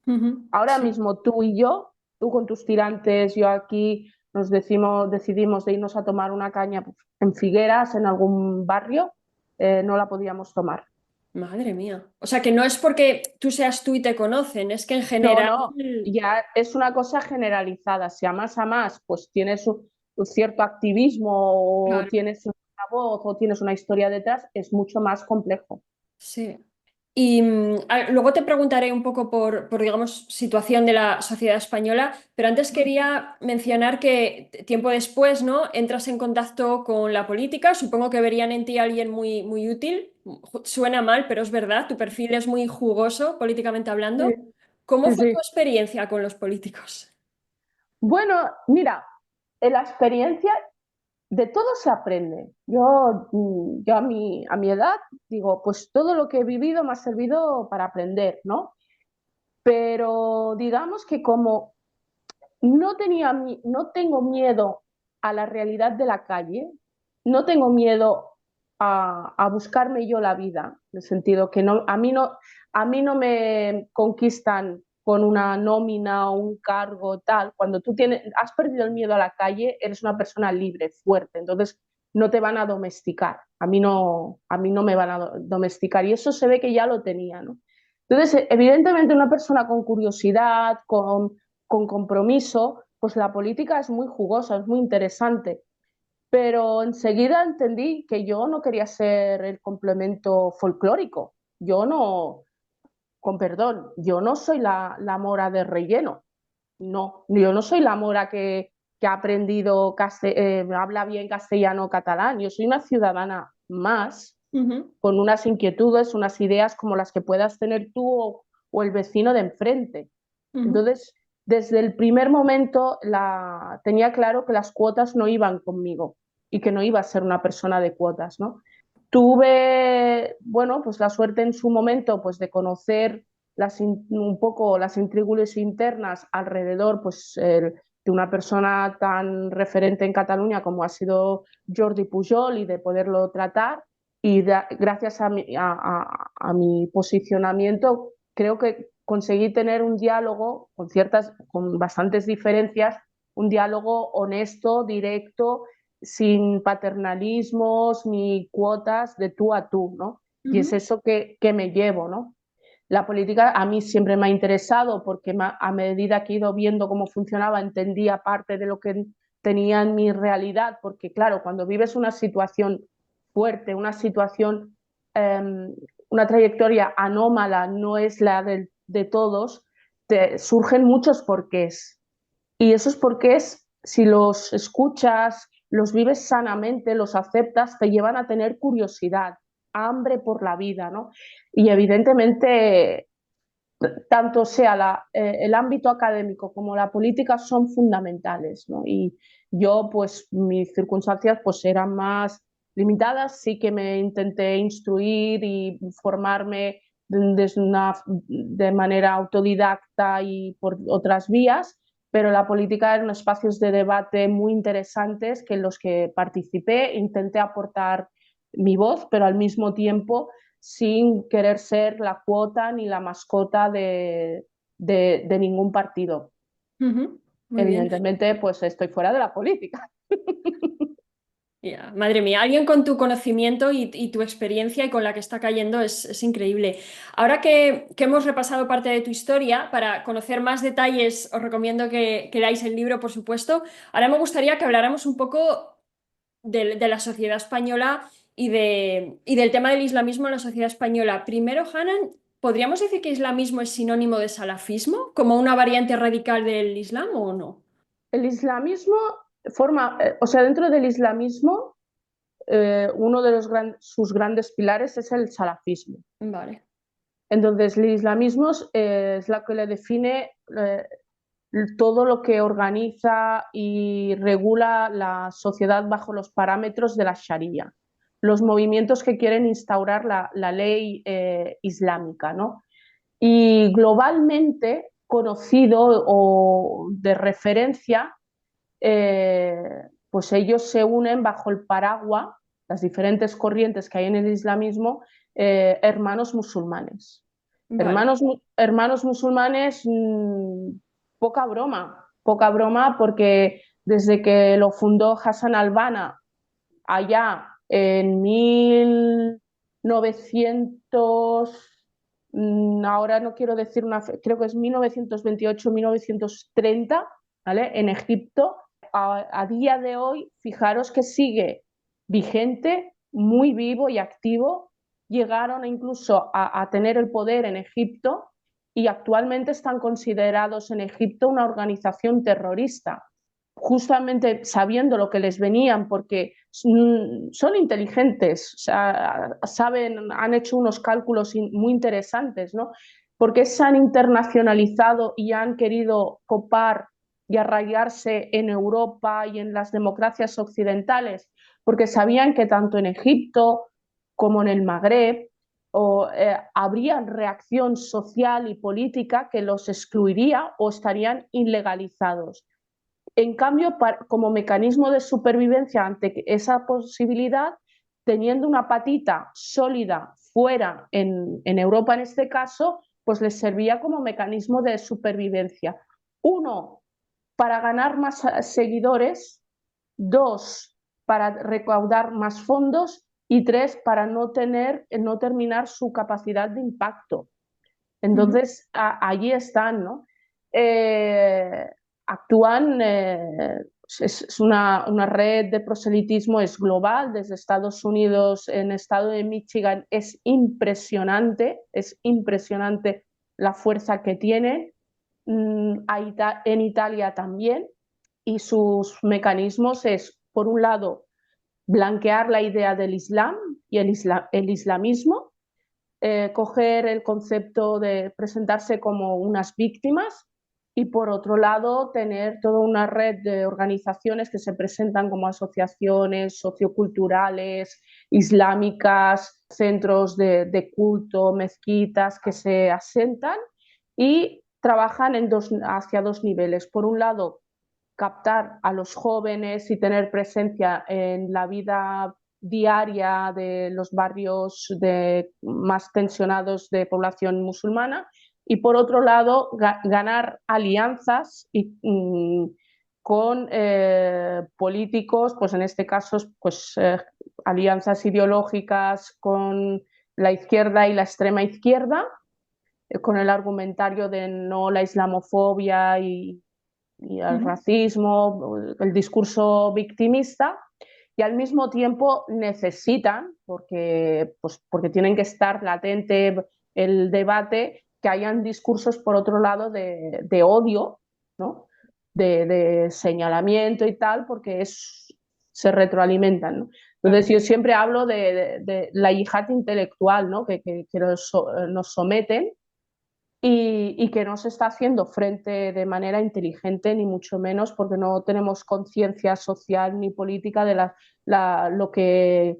Speaker 1: Ujú,
Speaker 2: Ahora
Speaker 1: sí.
Speaker 2: mismo tú y yo, tú con tus tirantes, yo aquí, decidimos de irnos a tomar una caña pues, en Figueras, en algún barrio, no la podíamos tomar.
Speaker 1: Madre mía. O sea, que no es porque tú seas tú y te conocen, es que en
Speaker 2: No,
Speaker 1: general...
Speaker 2: no, ya es una cosa generalizada. Si a más, pues tienes un cierto activismo o
Speaker 1: Claro,
Speaker 2: tienes una voz o tienes una historia detrás, es mucho más complejo.
Speaker 1: sí. Y luego te preguntaré un poco por, digamos, situación de la sociedad española, pero antes quería mencionar que tiempo después, ¿no? Entras en contacto con la política, supongo que verían en ti a alguien muy, muy útil. Suena mal, pero es verdad, tu perfil es muy jugoso políticamente
Speaker 2: Sí,
Speaker 1: hablando. ¿Cómo
Speaker 2: sí,
Speaker 1: fue tu
Speaker 2: sí.
Speaker 1: experiencia con los políticos?
Speaker 2: Bueno, mira, en la experiencia de todo se aprende. Yo a mi edad digo, pues todo lo que he vivido me ha servido para aprender, ¿no? Pero digamos que como no tengo miedo a la realidad de la calle, no tengo miedo a buscarme yo la vida, en el sentido que a mí no me conquistan con una nómina o un cargo tal. Cuando has perdido el miedo a la calle, eres una persona libre, fuerte, entonces no te van a domesticar. A mí no me van a domesticar y eso se ve que ya lo tenía, ¿no? Entonces, evidentemente una persona con curiosidad, con compromiso, pues la política es muy jugosa, es muy interesante. Pero enseguida entendí que yo no quería ser el complemento folclórico. Yo no, con perdón, yo no soy la mora de relleno. No, yo no soy la mora que ha aprendido, habla bien castellano o catalán. Yo soy una ciudadana más
Speaker 1: Ujú,
Speaker 2: con unas inquietudes, unas ideas como las que puedas tener tú o el vecino de enfrente.
Speaker 1: ujú,
Speaker 2: Entonces, desde el primer momento tenía claro que las cuotas no iban conmigo y que no iba a ser una persona de cuotas, ¿no? Tuve, bueno, pues la suerte en su momento pues de conocer un poco las intríngulis internas alrededor pues, de una persona tan referente en Cataluña como ha sido Jordi Pujol y de poderlo tratar. Y gracias a mi posicionamiento creo que conseguí tener un diálogo con bastantes diferencias, un diálogo honesto, directo, sin paternalismos ni cuotas de tú a tú, ¿no? Y es
Speaker 1: ujú.
Speaker 2: eso que me llevo, ¿no? La política a mí siempre me ha interesado porque a medida que he ido viendo cómo funcionaba, entendía parte de lo que tenía en mi realidad, porque claro, cuando vives una situación fuerte, eh, una trayectoria anómala, no es la de todos, surgen muchos porqués. Y esos porqués, si los escuchas, los vives sanamente, los aceptas, te llevan a tener curiosidad, hambre por la vida, ¿no? Y evidentemente, tanto sea el ámbito académico como la política son fundamentales, ¿no? Y yo, pues, mis circunstancias pues eran más limitadas, sí que me intenté instruir y formarme de manera autodidacta y por otras vías, pero la política eran espacios de debate muy interesantes que en los que participé, intenté aportar mi voz, pero al mismo tiempo sin querer ser la cuota ni la mascota de ningún partido.
Speaker 1: Ujú, muy bien.
Speaker 2: Evidentemente, pues estoy fuera de la política.
Speaker 1: Ya, madre mía, alguien con tu conocimiento y tu experiencia y con la que está cayendo es increíble. Ahora que hemos repasado parte de tu historia, para conocer más detalles, os recomiendo que leáis el libro, por supuesto. Ahora me gustaría que habláramos un poco de la sociedad española y del tema del islamismo en la sociedad española. Primero, Hanan, ¿podríamos decir que islamismo es sinónimo de salafismo, como una variante radical del islam o no?
Speaker 2: El islamismo o sea, dentro del islamismo, uno de sus grandes pilares es el salafismo.
Speaker 1: Vale.
Speaker 2: Entonces, el islamismo es la que le define todo lo que organiza y regula la sociedad bajo los parámetros de la Sharia, los movimientos que quieren instaurar la ley islámica, ¿no? Y globalmente conocido o de referencia, eh, pues ellos se unen bajo el paraguas, las diferentes corrientes que hay en el islamismo, hermanos musulmanes.
Speaker 1: Vale.
Speaker 2: Hermanos musulmanes, poca broma porque desde que lo fundó Hassan al-Banna allá en 1900, ahora no quiero decir creo que es 1928-1930, ¿vale? En Egipto, a día de hoy, fijaros que sigue vigente, muy vivo y activo. Llegaron incluso a tener el poder en Egipto y actualmente están considerados en Egipto una organización terrorista, justamente sabiendo lo que les venían, porque son inteligentes, o sea, saben, han hecho unos cálculos muy interesantes, ¿no? Porque se han internacionalizado y han querido copar y arraigarse en Europa y en las democracias occidentales, porque sabían que tanto en Egipto como en el Magreb habría reacción social y política que los excluiría o estarían ilegalizados. En cambio, como mecanismo de supervivencia ante esa posibilidad, teniendo una patita sólida fuera, en Europa en este caso, pues les servía como mecanismo de supervivencia. Uno, para ganar más seguidores; dos, para recaudar más fondos; y tres, para no terminar su capacidad de impacto.
Speaker 1: Ujú.
Speaker 2: Entonces, allí están, ¿no? Eh, Actúan, es una red de proselitismo, es global, desde Estados Unidos, en el estado de Michigan, es impresionante la fuerza que tiene, en Italia también, y sus mecanismos es, por un lado, blanquear la idea del Islam y el islamismo, coger el concepto de presentarse como unas víctimas, y por otro lado tener toda una red de organizaciones que se presentan como asociaciones socioculturales, islámicas, centros de culto, mezquitas que se asentan y trabajan hacia dos niveles. Por un lado, captar a los jóvenes y tener presencia en la vida diaria de los barrios más tensionados de población musulmana, y por otro lado ganar alianzas con políticos, pues en este caso pues, alianzas ideológicas con la izquierda y la extrema izquierda, con el argumentario de no la islamofobia y el
Speaker 1: Ujú.
Speaker 2: racismo, el discurso victimista, y al mismo tiempo necesitan, porque tienen que estar latente el debate, que hayan discursos por otro lado de odio, ¿no? De señalamiento y tal, porque se retroalimentan, ¿no? Entonces
Speaker 1: Claro.
Speaker 2: yo siempre hablo de la yihad intelectual, ¿no? Que nos someten, y que no se está haciendo frente de manera inteligente, ni mucho menos, porque no tenemos conciencia social ni política de lo que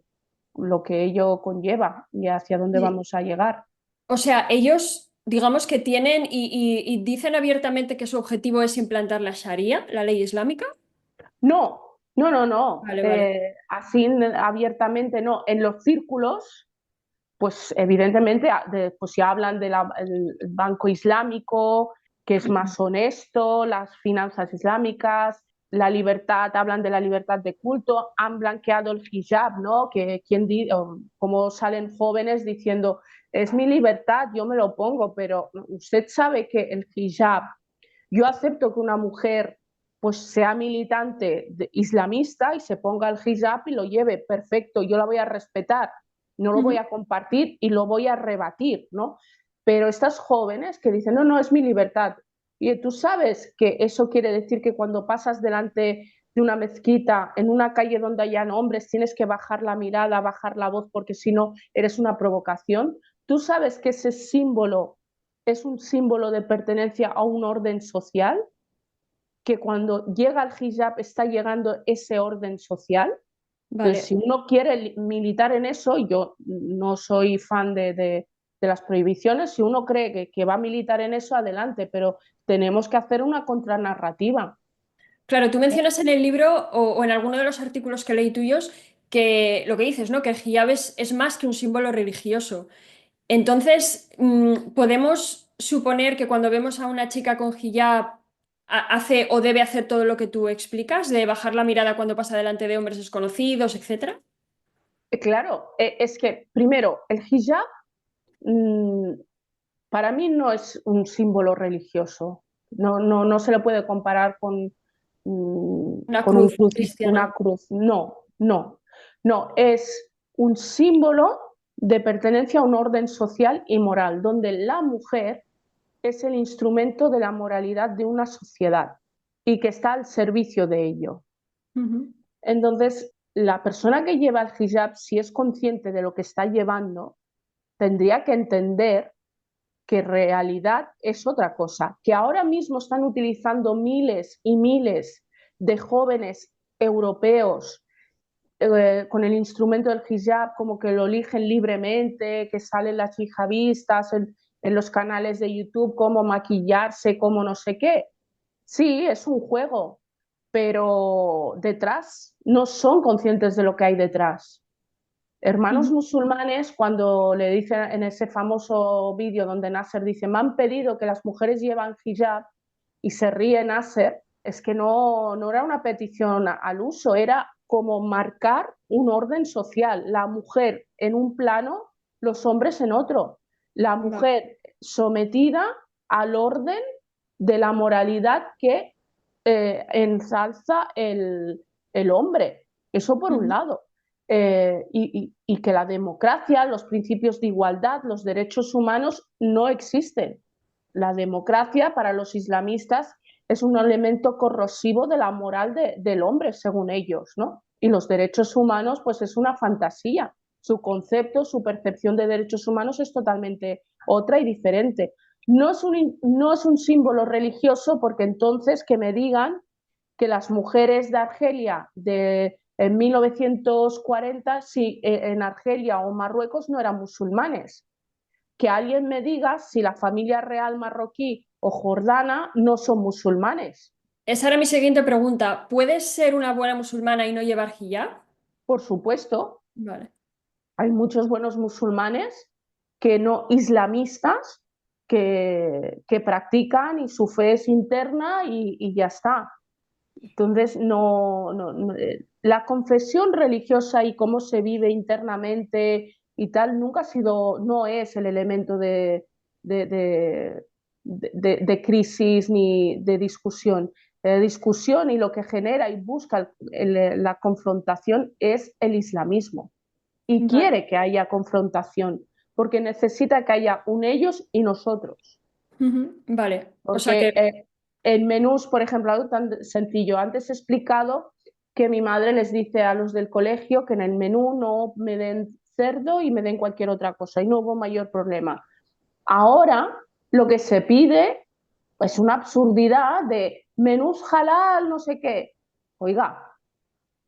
Speaker 2: ello conlleva y hacia dónde
Speaker 1: Sí.
Speaker 2: vamos a llegar.
Speaker 1: O sea, ellos, digamos que tienen y dicen abiertamente que su objetivo es implantar la Sharia, la ley islámica.
Speaker 2: No, no, no, no.
Speaker 1: Vale, vale.
Speaker 2: Así abiertamente no. En los círculos, pues evidentemente, pues ya hablan del banco islámico, que es más honesto, las finanzas islámicas, la libertad, hablan de la libertad de culto, han blanqueado el hijab, ¿no? Como salen jóvenes diciendo, es mi libertad, yo me lo pongo, pero usted sabe que el hijab, yo acepto que una mujer pues sea militante islamista y se ponga el hijab y lo lleve, perfecto, yo la voy a respetar, no lo voy
Speaker 1: Ujú.
Speaker 2: a compartir y lo voy a rebatir, ¿no? Pero estas jóvenes que dicen, no, no, es mi libertad. Y tú sabes que eso quiere decir que cuando pasas delante de una mezquita, en una calle donde hayan hombres, tienes que bajar la mirada, bajar la voz, porque si no eres una provocación. Tú sabes que ese símbolo es un símbolo de pertenencia a un orden social. que cuando llega el hijab está llegando ese orden social. Entonces,
Speaker 1: Vale.
Speaker 2: si uno quiere militar en eso, yo no soy fan de las prohibiciones, si uno cree que va a militar en eso, adelante, pero tenemos que hacer una contranarrativa.
Speaker 1: Claro, tú mencionas en el libro o en alguno de los artículos que leí tuyos que lo que dices, ¿no? Que el hijab es más que un símbolo religioso. Entonces, podemos suponer que cuando vemos a una chica con hijab hace o debe hacer todo lo que tú explicas, de bajar la mirada cuando pasa delante de hombres desconocidos, etcétera.
Speaker 2: Claro, es que primero, el hijab mm, para mí no es un símbolo religioso, no se le puede comparar
Speaker 1: Una
Speaker 2: con
Speaker 1: cruz cristiana.
Speaker 2: una cruz, no, es un símbolo de pertenencia a un orden social y moral, donde la mujer es el instrumento de la moralidad de una sociedad y que está al servicio de ello.
Speaker 1: Ujú.
Speaker 2: Entonces, la persona que lleva el hijab, si es consciente de lo que está llevando, tendría que entender que realidad es otra cosa, que ahora mismo están utilizando miles y miles de jóvenes europeos con el instrumento del hijab, como que lo eligen libremente, que salen las hijabistas en los canales de YouTube, cómo maquillarse, cómo no sé qué. Sí, es un juego, pero detrás no son conscientes de lo que hay detrás. Hermanos
Speaker 1: Ujú.
Speaker 2: musulmanes, cuando le dicen en ese famoso vídeo donde Nasser dice, me han pedido que las mujeres llevan hijab y se ríe Nasser, es que no era una petición al uso, era como marcar un orden social, la mujer en un plano, los hombres en otro, la
Speaker 1: Va.
Speaker 2: mujer sometida al orden de la moralidad que ensalza el hombre. Eso por un
Speaker 1: Ujú.
Speaker 2: lado. Y que la democracia, los principios de igualdad, los derechos humanos no existen. La democracia para los islamistas es un elemento corrosivo de la moral del hombre, según ellos, ¿no? Y los derechos humanos, pues es una fantasía. Su concepto, su percepción de derechos humanos es totalmente otra y diferente. No es un símbolo religioso porque entonces que me digan que las mujeres de Argelia en 1940, si en Argelia o Marruecos no eran musulmanes. Que alguien me diga si la familia real marroquí o jordana no son musulmanes.
Speaker 1: Esa era mi siguiente pregunta. ¿Puedes ser una buena musulmana y no llevar hijab?
Speaker 2: Por supuesto,
Speaker 1: Vale.
Speaker 2: hay muchos buenos musulmanes que no islamistas que practican y su fe es interna y ya está. Entonces, la confesión religiosa y cómo se vive internamente y tal nunca ha sido, no es el elemento de, de, de crisis ni de discusión. La discusión y lo que genera y busca la confrontación es el islamismo y
Speaker 1: Vale.
Speaker 2: quiere que haya confrontación porque necesita que haya un ellos y nosotros.
Speaker 1: Ujú. Vale. O sea
Speaker 2: Porque
Speaker 1: que,
Speaker 2: en menús, por ejemplo, algo tan sencillo. Antes he explicado que mi madre les dice a los del colegio que en el menú no me den cerdo y me den cualquier otra cosa y no hubo mayor problema. Ahora lo que se pide es una absurdidad de menús halal, no sé qué. Oiga,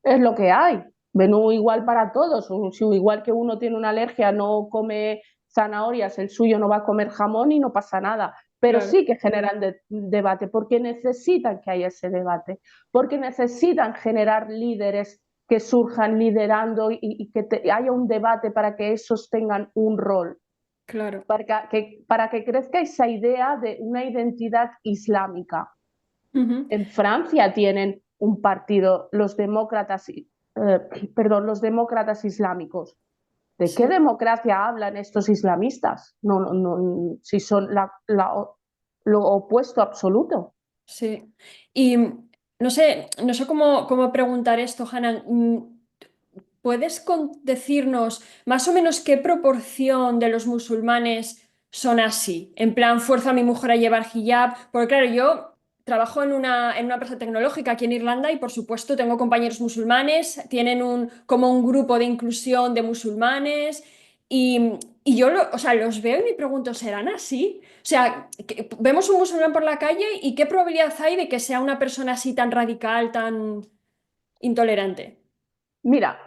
Speaker 2: es lo que hay. Menú igual para todos. Si igual que uno tiene una alergia, no come zanahorias, el suyo no va a comer jamón y no pasa nada. Pero
Speaker 1: claro.
Speaker 2: sí que generan debate porque necesitan que haya ese debate, porque necesitan generar líderes que surjan liderando y que haya un debate para que esos tengan un rol,
Speaker 1: Claro.
Speaker 2: para que crezca esa idea de una identidad islámica.
Speaker 1: Ujú.
Speaker 2: En Francia tienen un partido, los demócratas islámicos. ¿De qué
Speaker 1: Sí.
Speaker 2: democracia hablan estos islamistas? Si son lo opuesto absoluto.
Speaker 1: Sí. Y no sé cómo preguntar esto, Hanan. ¿Puedes decirnos más o menos qué proporción de los musulmanes son así? En plan, fuerza a mi mujer a llevar hijab. Porque claro, yo trabajo en una empresa tecnológica aquí en Irlanda y por supuesto tengo compañeros musulmanes, tienen como un grupo de inclusión de musulmanes Y yo o sea, los veo y me pregunto, ¿serán así? O sea, vemos un musulmán por la calle y ¿qué probabilidad hay de que sea una persona así tan radical, tan intolerante?
Speaker 2: Mira,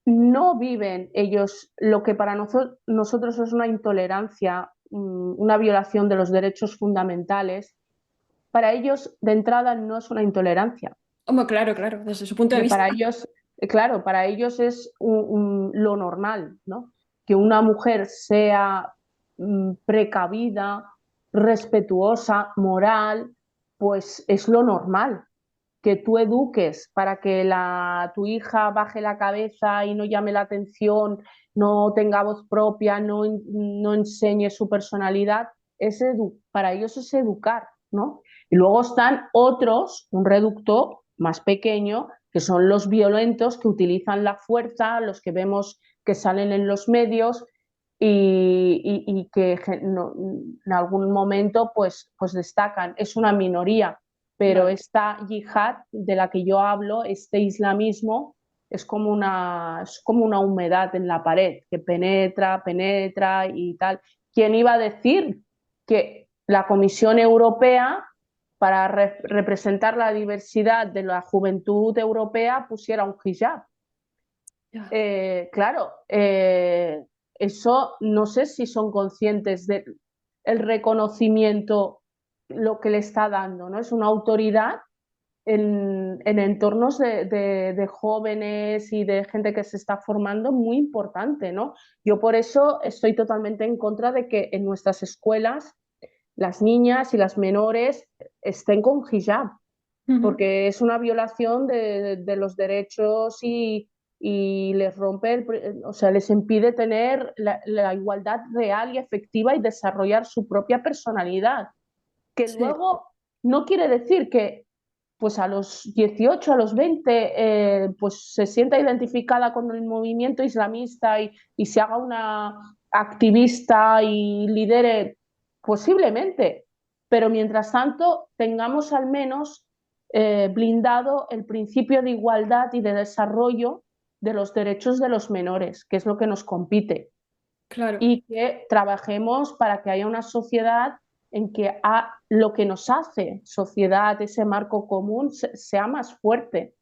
Speaker 2: no viven ellos lo que para nosotros es una intolerancia, una violación de los derechos fundamentales. Para ellos, de entrada, no es una intolerancia.
Speaker 1: Como, claro, claro, desde su punto de vista.
Speaker 2: Para ellos, claro, para ellos es lo normal, ¿no? Que una mujer sea precavida, respetuosa, moral, pues es lo normal. Que tú eduques para que tu hija baje la cabeza y no llame la atención, no tenga voz propia, no enseñe su personalidad, para ellos es educar, ¿no? Y luego están otros, un reducto más pequeño, que son los violentos que utilizan la fuerza, los que vemos que salen en los medios y que en algún momento pues destacan. Es una minoría, pero
Speaker 1: Vale.
Speaker 2: esta yihad de la que yo hablo, este islamismo, es como una humedad en la pared que penetra, penetra y tal. ¿Quién iba a decir que la Comisión Europea, para representar la diversidad de la juventud europea, pusiera un hijab?
Speaker 1: Ya.
Speaker 2: Claro, eso no sé si son conscientes del reconocimiento lo que le está dando, ¿no? Es una autoridad en entornos de jóvenes y de gente que se está formando muy importante, ¿no? Yo por eso estoy totalmente en contra de que en nuestras escuelas las niñas y las menores estén con hijab,
Speaker 1: Ujú.
Speaker 2: porque es una violación de los derechos y les rompe, o sea, les impide tener la igualdad real y efectiva y desarrollar su propia personalidad, que
Speaker 1: Sí,
Speaker 2: luego no quiere decir que pues a los 18, a los 20, pues se sienta identificada con el movimiento islamista y se haga una activista y lidere, posiblemente, pero mientras tanto tengamos al menos blindado el principio de igualdad y de desarrollo de los derechos de los menores, que es lo que nos compite,
Speaker 1: claro.
Speaker 2: y que trabajemos para que haya una sociedad en que lo que nos hace sociedad, ese marco común, sea más fuerte.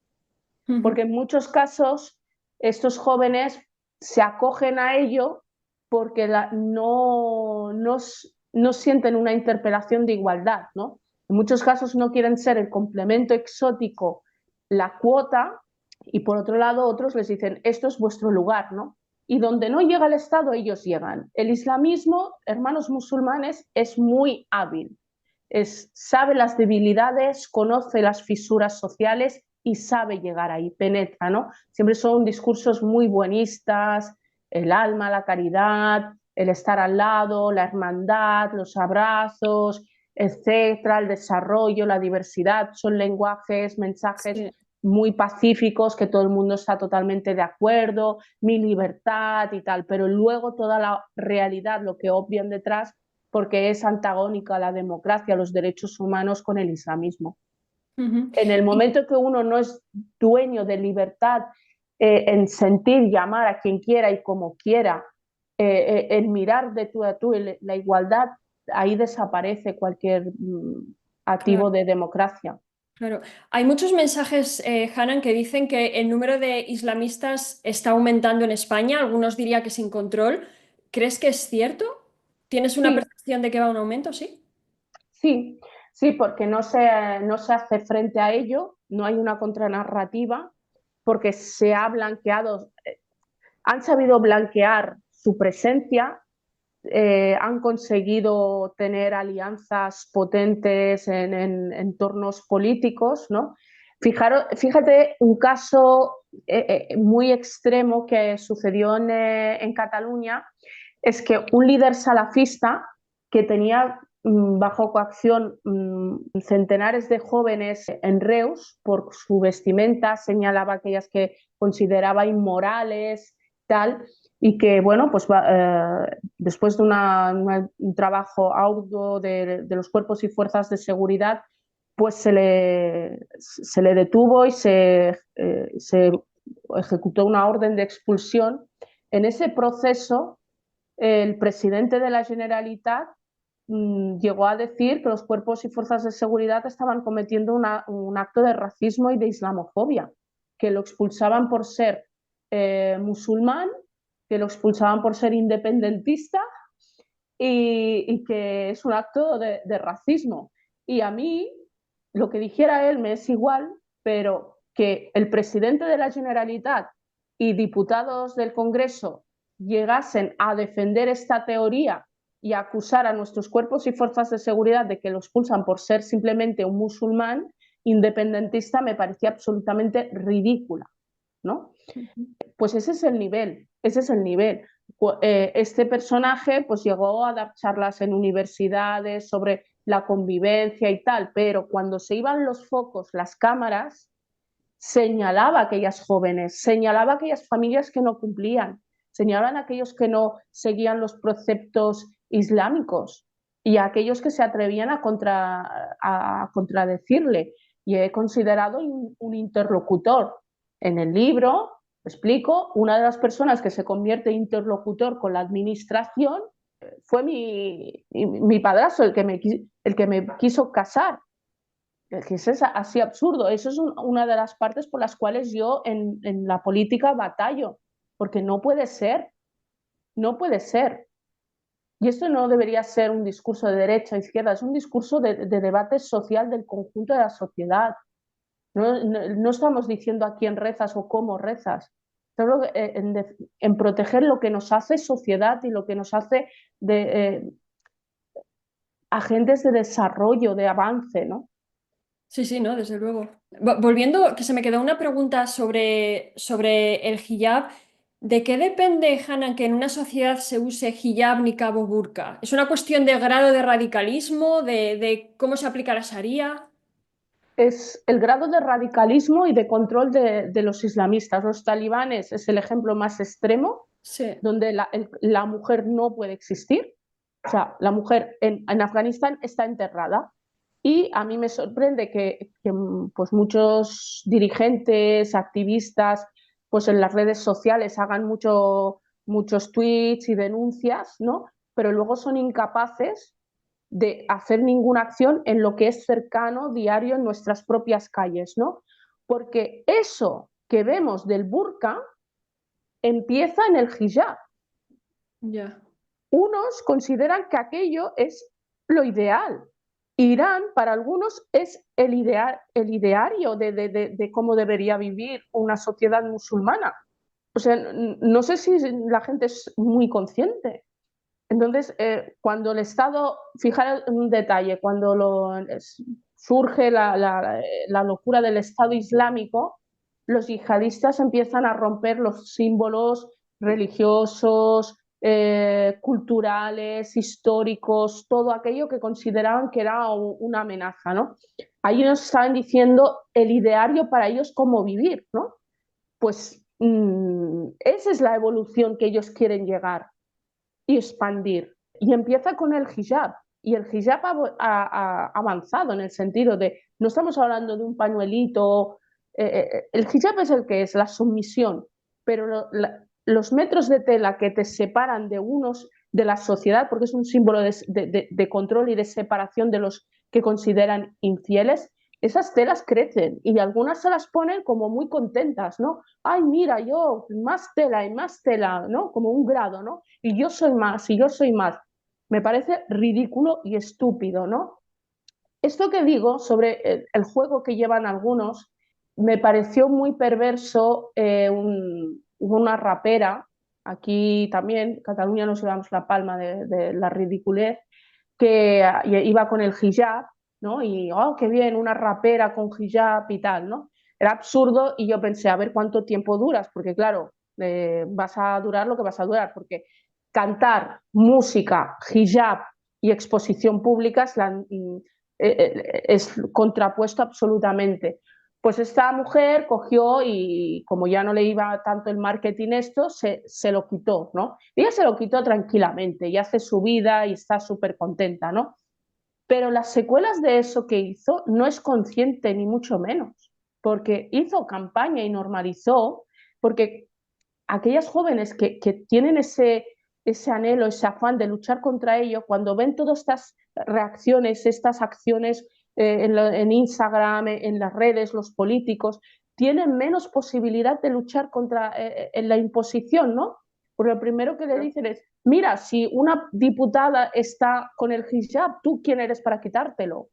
Speaker 1: Ujú.
Speaker 2: Porque en muchos casos estos jóvenes se acogen a ello porque no sienten una interpelación de igualdad, ¿no? En muchos casos no quieren ser el complemento exótico, la cuota, y por otro lado otros les dicen, esto es vuestro lugar, ¿no? Y donde no llega el Estado, ellos llegan. El islamismo, hermanos musulmanes, es muy hábil. Sabe las debilidades, conoce las fisuras sociales y sabe llegar ahí, penetra, ¿no? Siempre son discursos muy buenistas, el alma, la caridad, el estar al lado, la hermandad, los abrazos, etcétera, el desarrollo, la diversidad, son lenguajes, mensajes
Speaker 1: Sí.
Speaker 2: muy pacíficos, que todo el mundo está totalmente de acuerdo, mi libertad y tal, pero luego toda la realidad, lo que obvian detrás, porque es antagónica a la democracia, a los derechos humanos con el islamismo.
Speaker 1: Ujú.
Speaker 2: En el momento que uno no es dueño de libertad en sentir, llamar a quien quiera y como quiera, en mirar de tú a tú la igualdad, ahí desaparece cualquier activo
Speaker 1: Claro.
Speaker 2: de democracia.
Speaker 1: Claro, hay muchos mensajes, Hanan, que dicen que el número de islamistas está aumentando en España, algunos diría que sin control. ¿Crees que es cierto? ¿Tienes una
Speaker 2: Sí,
Speaker 1: percepción de que va a un aumento? Sí.
Speaker 2: sí, sí, porque no se hace frente a ello, no hay una contranarrativa, porque se ha blanqueado, han sabido blanquear su presencia, han conseguido tener alianzas potentes en entornos políticos, ¿no? Fíjate un caso muy extremo que sucedió en Cataluña, es que un líder salafista que tenía bajo coacción centenares de jóvenes en Reus por su vestimenta, señalaba aquellas que consideraba inmorales, tal, y que, bueno, pues después de un trabajo arduo de los cuerpos y fuerzas de seguridad, pues se le detuvo y se ejecutó una orden de expulsión. En ese proceso, el presidente de la Generalitat llegó a decir que los cuerpos y fuerzas de seguridad estaban cometiendo un acto de racismo y de islamofobia, que lo expulsaban por ser musulmán, que lo expulsaban por ser independentista y que es un acto de racismo. Y a mí, lo que dijera él me es igual, pero que el presidente de la Generalitat y diputados del Congreso llegasen a defender esta teoría y a acusar a nuestros cuerpos y fuerzas de seguridad de que lo expulsan por ser simplemente un musulmán independentista me parecía absolutamente ridícula, ¿no? Pues ese es el nivel, ese es el nivel. Este personaje pues llegó a dar charlas en universidades sobre la convivencia y tal, pero cuando se iban los focos, las cámaras, señalaba a aquellas jóvenes, señalaba a aquellas familias que no cumplían, señalaban a aquellos que no seguían los preceptos islámicos y a aquellos que se atrevían a contradecirle. Y he considerado un interlocutor. En el libro explico, una de las personas que se convierte en interlocutor con la administración fue mi padrastro, el que me quiso casar. Es así absurdo. Eso es una de las partes por las cuales yo en la política batallo, porque no puede ser, no puede ser. Y esto no debería ser un discurso de derecha o izquierda, es un discurso de debate social del conjunto de la sociedad. No estamos diciendo a quién rezas o cómo rezas. Estamos en proteger lo que nos hace sociedad y lo que nos hace de agentes de desarrollo, de avance, ¿no?
Speaker 1: Sí, sí, no, desde luego. Volviendo, que se me quedó una pregunta sobre el hijab. ¿De qué depende, Hannah, que en una sociedad se use hijab, niqab o burka? ¿Es una cuestión de grado de radicalismo, de cómo se aplica la sharia?
Speaker 2: Es el grado de radicalismo y de control de los islamistas. Los talibanes es el ejemplo más extremo,
Speaker 1: Sí.
Speaker 2: donde la mujer no puede existir. O sea, la mujer en Afganistán está enterrada. Y a mí me sorprende que pues muchos dirigentes, activistas, pues en las redes sociales hagan muchos tweets y denuncias, ¿no? Pero luego son incapaces de hacer ninguna acción en lo que es cercano, diario, en nuestras propias calles, ¿no? Porque eso que vemos del burka empieza en el hijab.
Speaker 1: Ya.
Speaker 2: Unos consideran que aquello es lo ideal. Irán, para algunos, es el ideario de cómo debería vivir una sociedad musulmana. O sea, no sé si la gente es muy consciente. Entonces, cuando el Estado, fijar un detalle, cuando surge la locura del Estado Islámico, los yihadistas empiezan a romper los símbolos religiosos, culturales, históricos, todo aquello que consideraban que era una amenaza, ¿no? Ahí nos estaban diciendo el ideario para ellos cómo vivir, ¿no? Pues esa es la evolución que ellos quieren llegar y expandir. Y empieza con el hijab. Y el hijab ha avanzado en el sentido de, no estamos hablando de un pañuelito, el hijab es el que es, la sumisión, pero los metros de tela que te separan de unos de la sociedad, porque es un símbolo de control y de separación de los que consideran infieles, esas telas crecen y algunas se las ponen como muy contentas, ¿no? Ay, mira, yo, más tela y más tela, ¿no? Como un grado, ¿no? Y yo soy más, y yo soy más. Me parece ridículo y estúpido, ¿no? Esto que digo sobre el juego que llevan algunos, me pareció muy perverso una rapera, aquí también, en Cataluña nos llevamos la palma de la ridiculez, que iba con el hijab, ¿no? Y, oh, qué bien, una rapera con hijab y tal, ¿no? Era absurdo y yo pensé, a ver cuánto tiempo duras, porque claro, vas a durar lo que vas a durar, porque cantar, música, hijab y exposición pública es contrapuesto absolutamente. Pues esta mujer cogió y como ya no le iba tanto el marketing esto, se lo quitó, ¿no? Ella se lo quitó tranquilamente y hace su vida y está súper contenta, ¿no? Pero las secuelas de eso que hizo no es consciente ni mucho menos, porque hizo campaña y normalizó, porque aquellas jóvenes que tienen ese anhelo, ese afán de luchar contra ello, cuando ven todas estas reacciones, estas acciones en Instagram, en las redes, los políticos, tienen menos posibilidad de luchar contra en la imposición, ¿no? Porque lo primero que le dicen es, mira, si una diputada está con el hijab, ¿tú quién eres para quitártelo?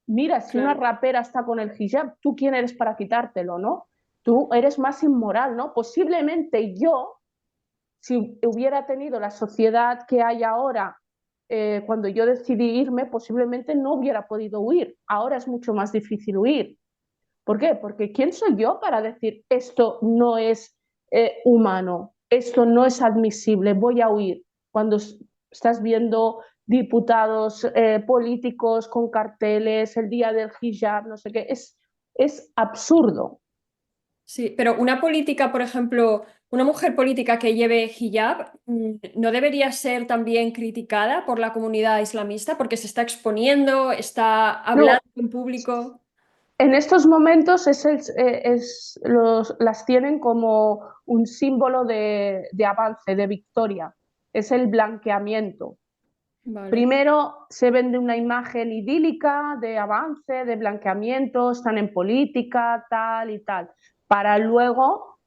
Speaker 2: Mira, si una
Speaker 1: Claro.
Speaker 2: rapera está con el hijab, ¿tú quién eres para quitártelo, no? Tú eres más inmoral, ¿no? Posiblemente yo, si hubiera tenido la sociedad que hay ahora, cuando yo decidí irme, posiblemente no hubiera podido huir. Ahora es mucho más difícil huir. ¿Por qué? Porque ¿quién soy yo para decir esto no es humano, esto no es admisible, voy a huir? Cuando estás viendo diputados, políticos con carteles, el día del hijab, no sé qué, es absurdo.
Speaker 1: Sí, pero una política, por ejemplo, una mujer política que lleve hijab, ¿no debería ser también criticada por la comunidad islamista porque se está exponiendo, está
Speaker 2: No,
Speaker 1: hablando en público?
Speaker 2: en estos momentos las tienen como un símbolo de avance, de victoria. Es el blanqueamiento.
Speaker 1: Vale.
Speaker 2: Primero se vende una imagen idílica de avance, de blanqueamiento, están en política, tal y tal, para luego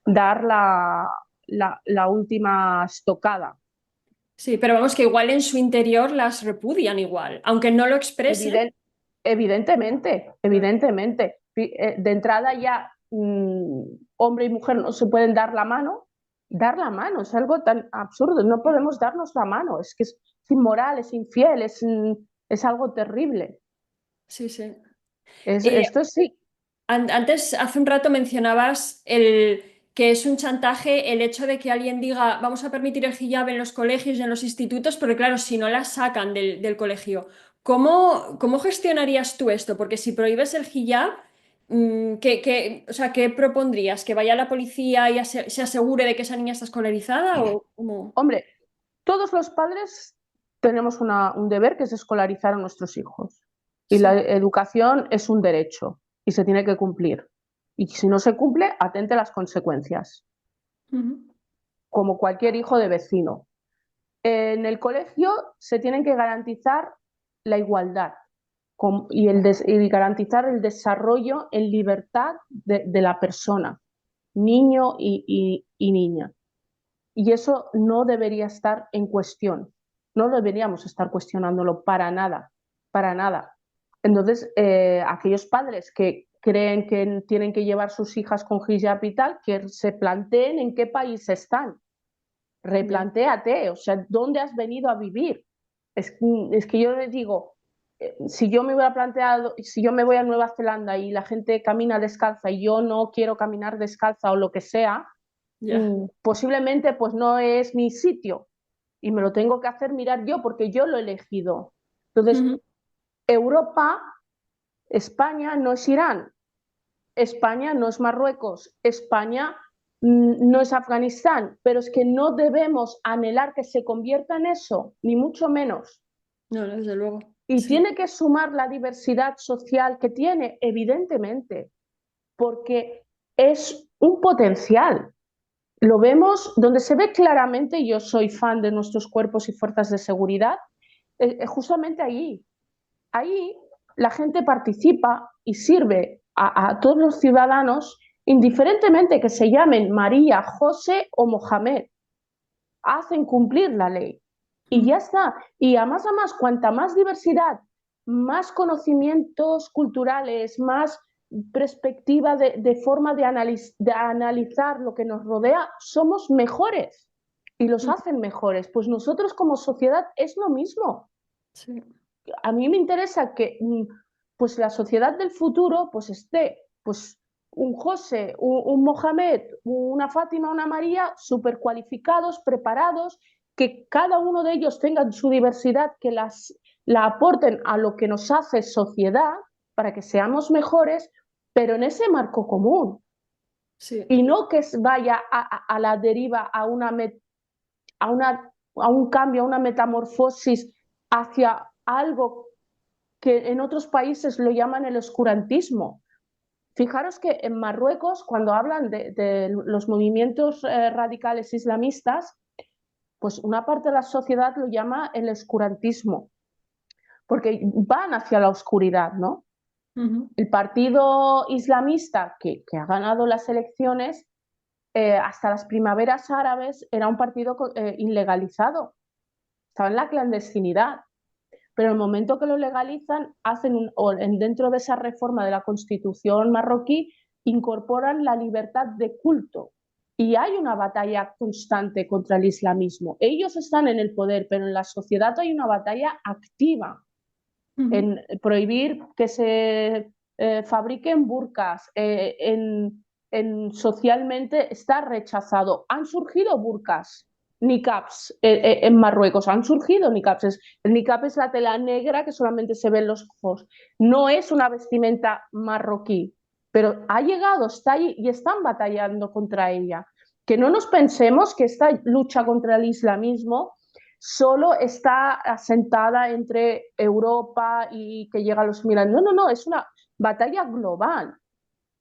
Speaker 2: dar la última estocada.
Speaker 1: Sí, pero vamos que igual en su interior las repudian igual, aunque no lo expresen.
Speaker 2: Evident- evidentemente,
Speaker 1: Claro.
Speaker 2: evidentemente. De entrada ya hombre y mujer no se pueden dar la mano es algo tan absurdo, no podemos darnos la mano, es que es inmoral, es infiel, es algo terrible.
Speaker 1: Sí, sí.
Speaker 2: Esto sí,
Speaker 1: Antes, hace un rato mencionabas que es un chantaje el hecho de que alguien diga vamos a permitir el hijab en los colegios y en los institutos, porque claro, si no la sacan del colegio, ¿cómo gestionarías tú esto? Porque si prohíbes el hijab, o sea, ¿qué propondrías? ¿Que vaya la policía y se asegure de que esa niña está escolarizada o cómo?
Speaker 2: hombre, todos los padres tenemos un deber que es escolarizar a nuestros hijos. Y la
Speaker 1: Sí.
Speaker 2: educación es un derecho y se tiene que cumplir. Y si no se cumple, atente a las consecuencias,
Speaker 1: Ujú.
Speaker 2: como cualquier hijo de vecino. En el colegio se tienen que garantizar la igualdad y garantizar el desarrollo en libertad de la persona, niño y niña. Y eso no debería estar en cuestión. No deberíamos estar cuestionándolo para nada, para nada. Entonces, aquellos padres que creen que tienen que llevar sus hijas con hijab y tal, que se planteen en qué país están.
Speaker 1: Ya.
Speaker 2: Replantéate, o sea, ¿dónde has venido a vivir? Es que yo les digo, si yo me hubiera planteado, si yo me voy a Nueva Zelanda y la gente camina descalza y yo no quiero caminar descalza o lo que sea,
Speaker 1: Ya.
Speaker 2: posiblemente pues no es mi sitio y me lo tengo que hacer mirar yo porque yo lo he elegido. Entonces,
Speaker 1: Ujú.
Speaker 2: Europa, España no es Irán, España no es Marruecos, España no es Afganistán, pero es que no debemos anhelar que se convierta en eso, ni mucho menos.
Speaker 1: No, no, desde luego.
Speaker 2: Y
Speaker 1: Sí.
Speaker 2: tiene que sumar la diversidad social que tiene, evidentemente, porque es un potencial. Lo vemos donde se ve claramente, yo soy fan de nuestros cuerpos y fuerzas de seguridad, justamente ahí. Ahí la gente participa y sirve a todos los ciudadanos, indiferentemente que se llamen María, José o Mohamed. Hacen cumplir la ley. Y ya
Speaker 1: Ujú.
Speaker 2: está. Y a más, cuanta más diversidad, más conocimientos culturales, más perspectiva de forma de analizar lo que nos rodea, somos mejores y los
Speaker 1: Ujú.
Speaker 2: hacen mejores. Pues nosotros como sociedad es lo mismo.
Speaker 1: Sí.
Speaker 2: A mí me interesa que pues la sociedad del futuro pues esté pues un José, un Mohamed, una Fátima, una María súper cualificados, preparados, que cada uno de ellos tenga su diversidad, que la aporten a lo que nos hace sociedad para que seamos mejores, pero en ese marco común
Speaker 1: Sí.
Speaker 2: y no que vaya a la deriva, a, una, a un cambio, a una metamorfosis hacia algo que en otros países lo llaman el oscurantismo. Fijaros que en Marruecos, cuando hablan de los movimientos radicales islamistas, pues una parte de la sociedad lo llama el oscurantismo, porque van hacia la oscuridad, ¿no?
Speaker 1: Ujú.
Speaker 2: El partido islamista que ha ganado las elecciones, hasta las primaveras árabes, era un partido ilegalizado, estaba en la clandestinidad. Pero en el momento que lo legalizan, dentro de esa reforma de la Constitución marroquí, incorporan la libertad de culto. Y hay una batalla constante contra el islamismo. Ellos están en el poder, pero en la sociedad hay una batalla activa
Speaker 1: Ujú.
Speaker 2: en prohibir que se fabriquen burkas, socialmente está rechazado. Han surgido burkas, niqabs en Marruecos, han surgido niqabs. El niqab es la tela negra que solamente se ve en los ojos. No es una vestimenta marroquí, pero ha llegado, está ahí y están batallando contra ella. Que no nos pensemos que esta lucha contra el islamismo solo está asentada entre Europa y que llega a los miles. No, no, no, es una batalla global.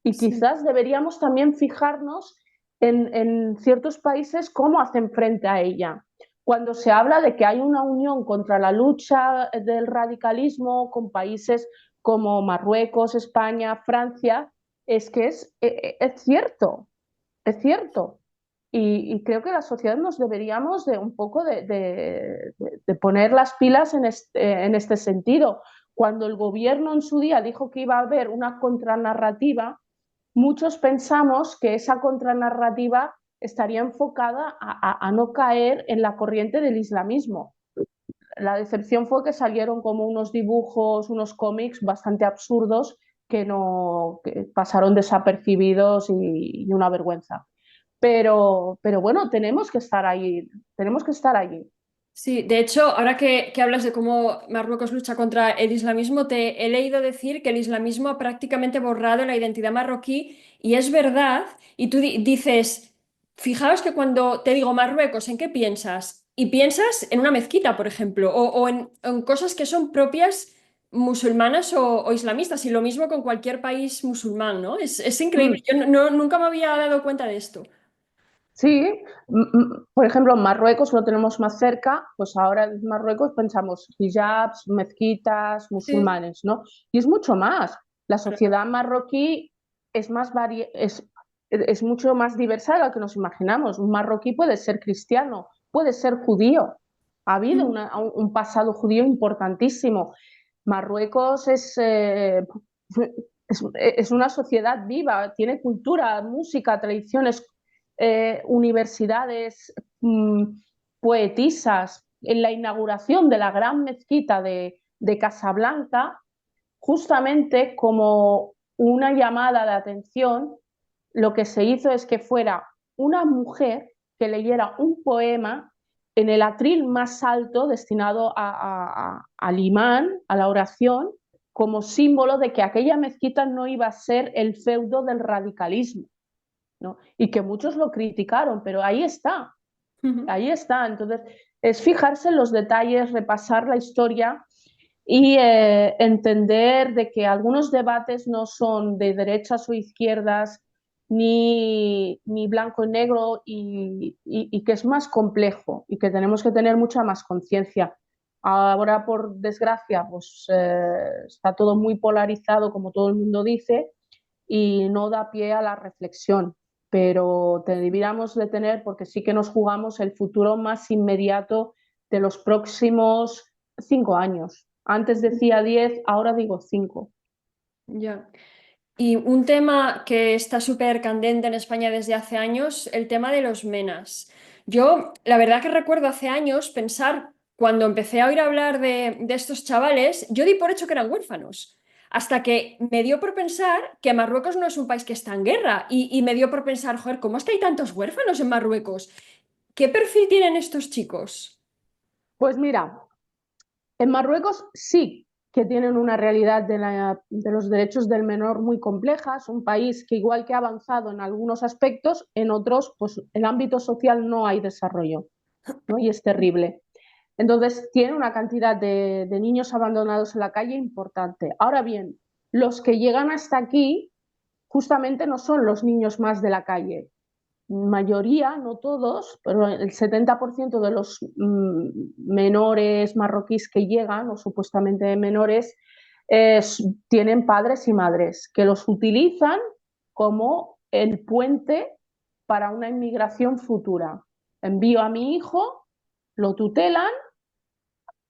Speaker 2: Y
Speaker 1: Sí.
Speaker 2: quizás deberíamos también fijarnos en ciertos países cómo hacen frente a ella. Cuando se habla de que hay una unión contra la lucha del radicalismo con países como Marruecos, España, Francia, es que es cierto, es cierto. Y creo que la sociedad nos deberíamos de un poco de poner las pilas en este sentido. Cuando el gobierno en su día dijo que iba a haber una contranarrativa, muchos pensamos que esa contranarrativa estaría enfocada a no caer en la corriente del islamismo. La decepción fue que salieron como unos dibujos, unos cómics bastante absurdos que no que pasaron desapercibidos y una vergüenza. Pero bueno, tenemos que estar ahí, tenemos que estar allí.
Speaker 1: Sí, de hecho, ahora que hablas de cómo Marruecos lucha contra el islamismo, te he leído decir que el islamismo ha prácticamente borrado la identidad marroquí y es verdad, y tú dices, fijaos que cuando te digo Marruecos, ¿en qué piensas? Y piensas en una mezquita, por ejemplo, o en cosas que son propias musulmanas o islamistas, y lo mismo con cualquier país musulmán, ¿no? Es increíble,
Speaker 2: Mm,
Speaker 1: yo nunca me había dado cuenta de esto.
Speaker 2: sí, por ejemplo, Marruecos lo tenemos más cerca, pues ahora en Marruecos pensamos hijabs, mezquitas,
Speaker 1: Sí.
Speaker 2: musulmanes, ¿no? Y es mucho más. La sociedad marroquí es es mucho más diversa de lo que nos imaginamos. Un marroquí puede ser cristiano, puede ser judío. Ha habido
Speaker 1: Claro.
Speaker 2: un pasado judío importantísimo. Marruecos es una sociedad viva, tiene cultura, música, tradiciones, universidades, poetisas. En la inauguración de la gran mezquita de Casablanca, justamente como una llamada de atención, lo que se hizo es que fuera una mujer que leyera un poema en el atril más alto destinado al imán, a la oración, como símbolo de que aquella mezquita no iba a ser el feudo del radicalismo, ¿no? Y que muchos lo criticaron, pero ahí está,
Speaker 1: Ujú.
Speaker 2: ahí está. Entonces, es fijarse en los detalles, repasar la historia y entender de que algunos debates no son de derechas o izquierdas, ni blanco y negro, y que es más complejo y que tenemos que tener mucha más conciencia. Ahora, por desgracia, pues está todo muy polarizado, como todo el mundo dice, y no da pie a la reflexión, pero deberíamos de tener, porque sí que nos jugamos el futuro más inmediato de los próximos 5 años. Antes decía 10, ahora digo 5.
Speaker 1: Ya. Y un tema que está súper candente en España desde hace años, el tema de los menas. Yo, la verdad que recuerdo hace años pensar, cuando empecé a oír hablar de estos chavales, yo di por hecho que eran huérfanos. Hasta que me dio por pensar que Marruecos no es un país que está en guerra. Y me dio por pensar, joder, ¿cómo es que hay tantos huérfanos en Marruecos? ¿Qué perfil tienen estos chicos?
Speaker 2: Pues mira, en Marruecos sí que tienen una realidad de los derechos del menor muy compleja. Es un país que igual que ha avanzado en algunos aspectos, en otros, pues el ámbito social no hay desarrollo, ¿no? Y es terrible. Entonces, tiene una cantidad de niños abandonados en la calle importante. Ahora bien, los que llegan hasta aquí justamente no son los niños más de la calle. mayoría, no todos, pero el 70% de los menores marroquíes que llegan, o supuestamente menores, tienen padres y madres que los utilizan como el puente para una inmigración futura. Envío a mi hijo, lo tutelan,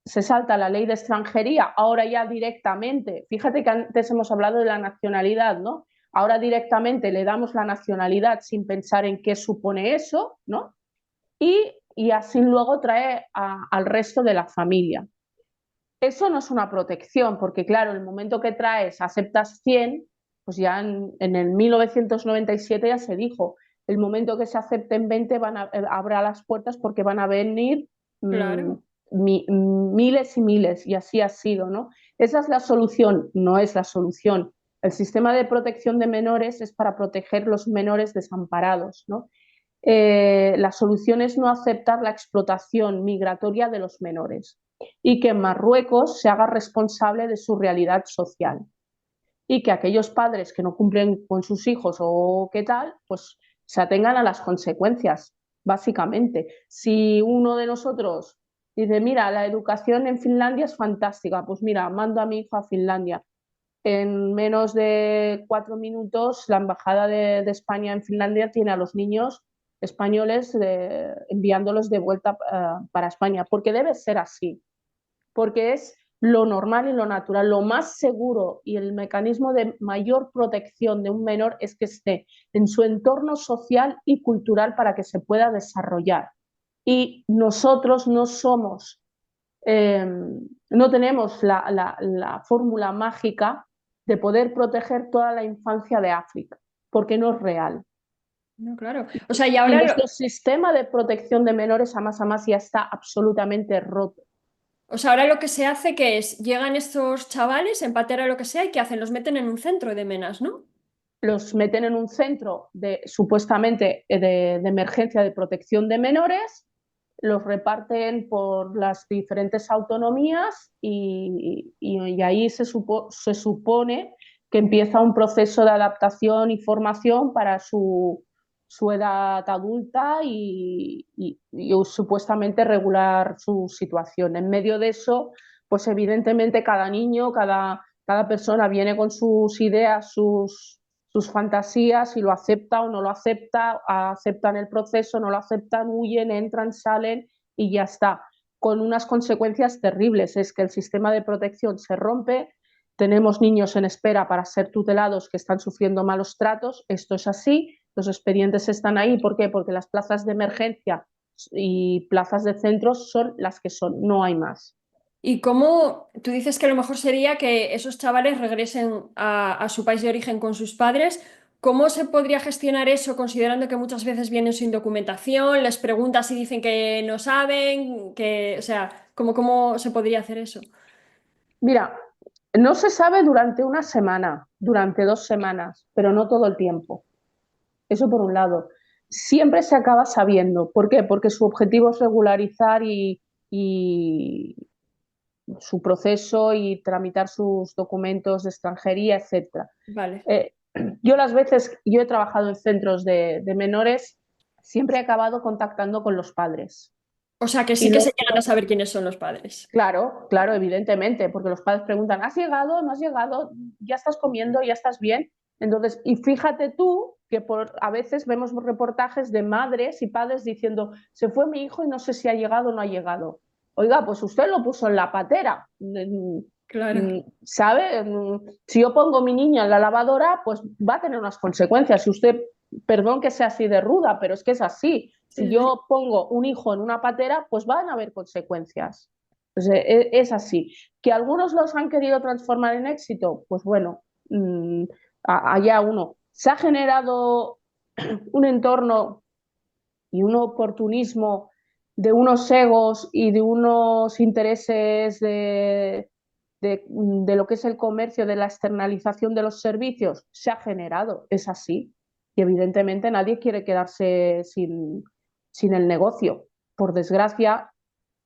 Speaker 2: se salta la ley de extranjería, ahora ya directamente, fíjate que antes hemos hablado de la nacionalidad, ¿no? Ahora directamente le damos la nacionalidad sin pensar en qué supone eso, ¿no? Y así luego trae al resto de la familia. Eso no es una protección, porque claro, el momento que traes, aceptas 100, pues ya en el 1997 ya se dijo, el momento que se acepten 20 habrá las puertas porque van a venir mmm,
Speaker 1: Claro.
Speaker 2: miles y miles, y así ha sido, ¿no? Esa es la solución, no es la solución. El sistema de protección de menores es para proteger los menores desamparados, ¿no? La solución es no aceptar la explotación migratoria de los menores y que Marruecos se haga responsable de su realidad social y que aquellos padres que no cumplen con sus hijos o qué tal, pues se atengan a las consecuencias, básicamente. Si uno de nosotros dice, mira, la educación en Finlandia es fantástica, pues mira, mando a mi hijo a Finlandia. En menos de 4 minutos, la Embajada de España en Finlandia tiene a los niños españoles enviándolos de vuelta para España, porque debe ser así, porque es lo normal y lo natural, lo más seguro y el mecanismo de mayor protección de un menor es que esté en su entorno social y cultural para que se pueda desarrollar. Y nosotros no somos, no tenemos la fórmula mágica de poder proteger toda la infancia de África, porque no es real.
Speaker 1: No, claro. O sea, y
Speaker 2: Y
Speaker 1: ahora
Speaker 2: nuestro sistema de protección de menores a más ya está absolutamente roto.
Speaker 1: o sea, ahora lo que se hace que es, llegan estos chavales en patera o lo que sea, ¿y qué hacen? Los meten en un centro de menas, ¿no?
Speaker 2: Los meten en un centro supuestamente de emergencia de protección de menores, los reparten por las diferentes autonomías y ahí se supone que empieza un proceso de adaptación y formación para su edad adulta y supuestamente regular su situación. En medio de eso, pues evidentemente cada niño, cada persona viene con sus ideas, sus fantasías, si lo acepta o no lo acepta, aceptan el proceso, no lo aceptan, huyen, entran, salen y ya está, con unas consecuencias terribles. Es que el sistema de protección se rompe, tenemos niños en espera para ser tutelados que están sufriendo malos tratos, esto es así, los expedientes están ahí, ¿por qué? Porque las plazas de emergencia y plazas de centros son las que son, no hay más.
Speaker 1: ¿Y cómo tú dices que lo mejor sería que esos chavales regresen a su país de origen con sus padres? ¿Cómo se podría gestionar eso considerando que muchas veces vienen sin documentación, les preguntas y dicen que no saben, que, o sea, ¿cómo se podría hacer eso?
Speaker 2: Mira, no se sabe durante una semana, durante 2 semanas, pero no todo el tiempo. Eso por un lado. Siempre se acaba sabiendo. ¿Por qué? Porque su objetivo es regularizar y su proceso y tramitar sus documentos de extranjería, etcétera.
Speaker 1: Vale.
Speaker 2: Eh, yo las veces, yo he trabajado en centros de menores, siempre he acabado contactando con los padres.
Speaker 1: O sea, que sí
Speaker 2: Y
Speaker 1: que se llegan a saber quiénes son los padres.
Speaker 2: claro, claro, evidentemente, porque los padres preguntan, ¿has llegado? ¿No has llegado? ¿Ya estás comiendo? ¿Ya estás bien? Entonces, y fíjate tú que a veces vemos reportajes de madres y padres diciendo, se fue mi hijo y no sé si ha llegado o no ha llegado. Oiga, pues usted lo puso en la patera,
Speaker 1: Claro.
Speaker 2: ¿sabe? Si yo pongo mi niña en la lavadora, pues va a tener unas consecuencias. Si usted, perdón que sea así de ruda, pero es que es así.
Speaker 1: Sí,
Speaker 2: Si
Speaker 1: sí.
Speaker 2: yo pongo un hijo en una patera, pues van a haber consecuencias. Entonces, es así. ¿Que algunos los han querido transformar en éxito? Pues bueno, allá uno. Se ha generado un entorno y un oportunismo de unos egos y de unos intereses de lo que es el comercio, de la externalización de los servicios, se ha generado, es así. Y evidentemente nadie quiere quedarse sin el negocio. Por desgracia,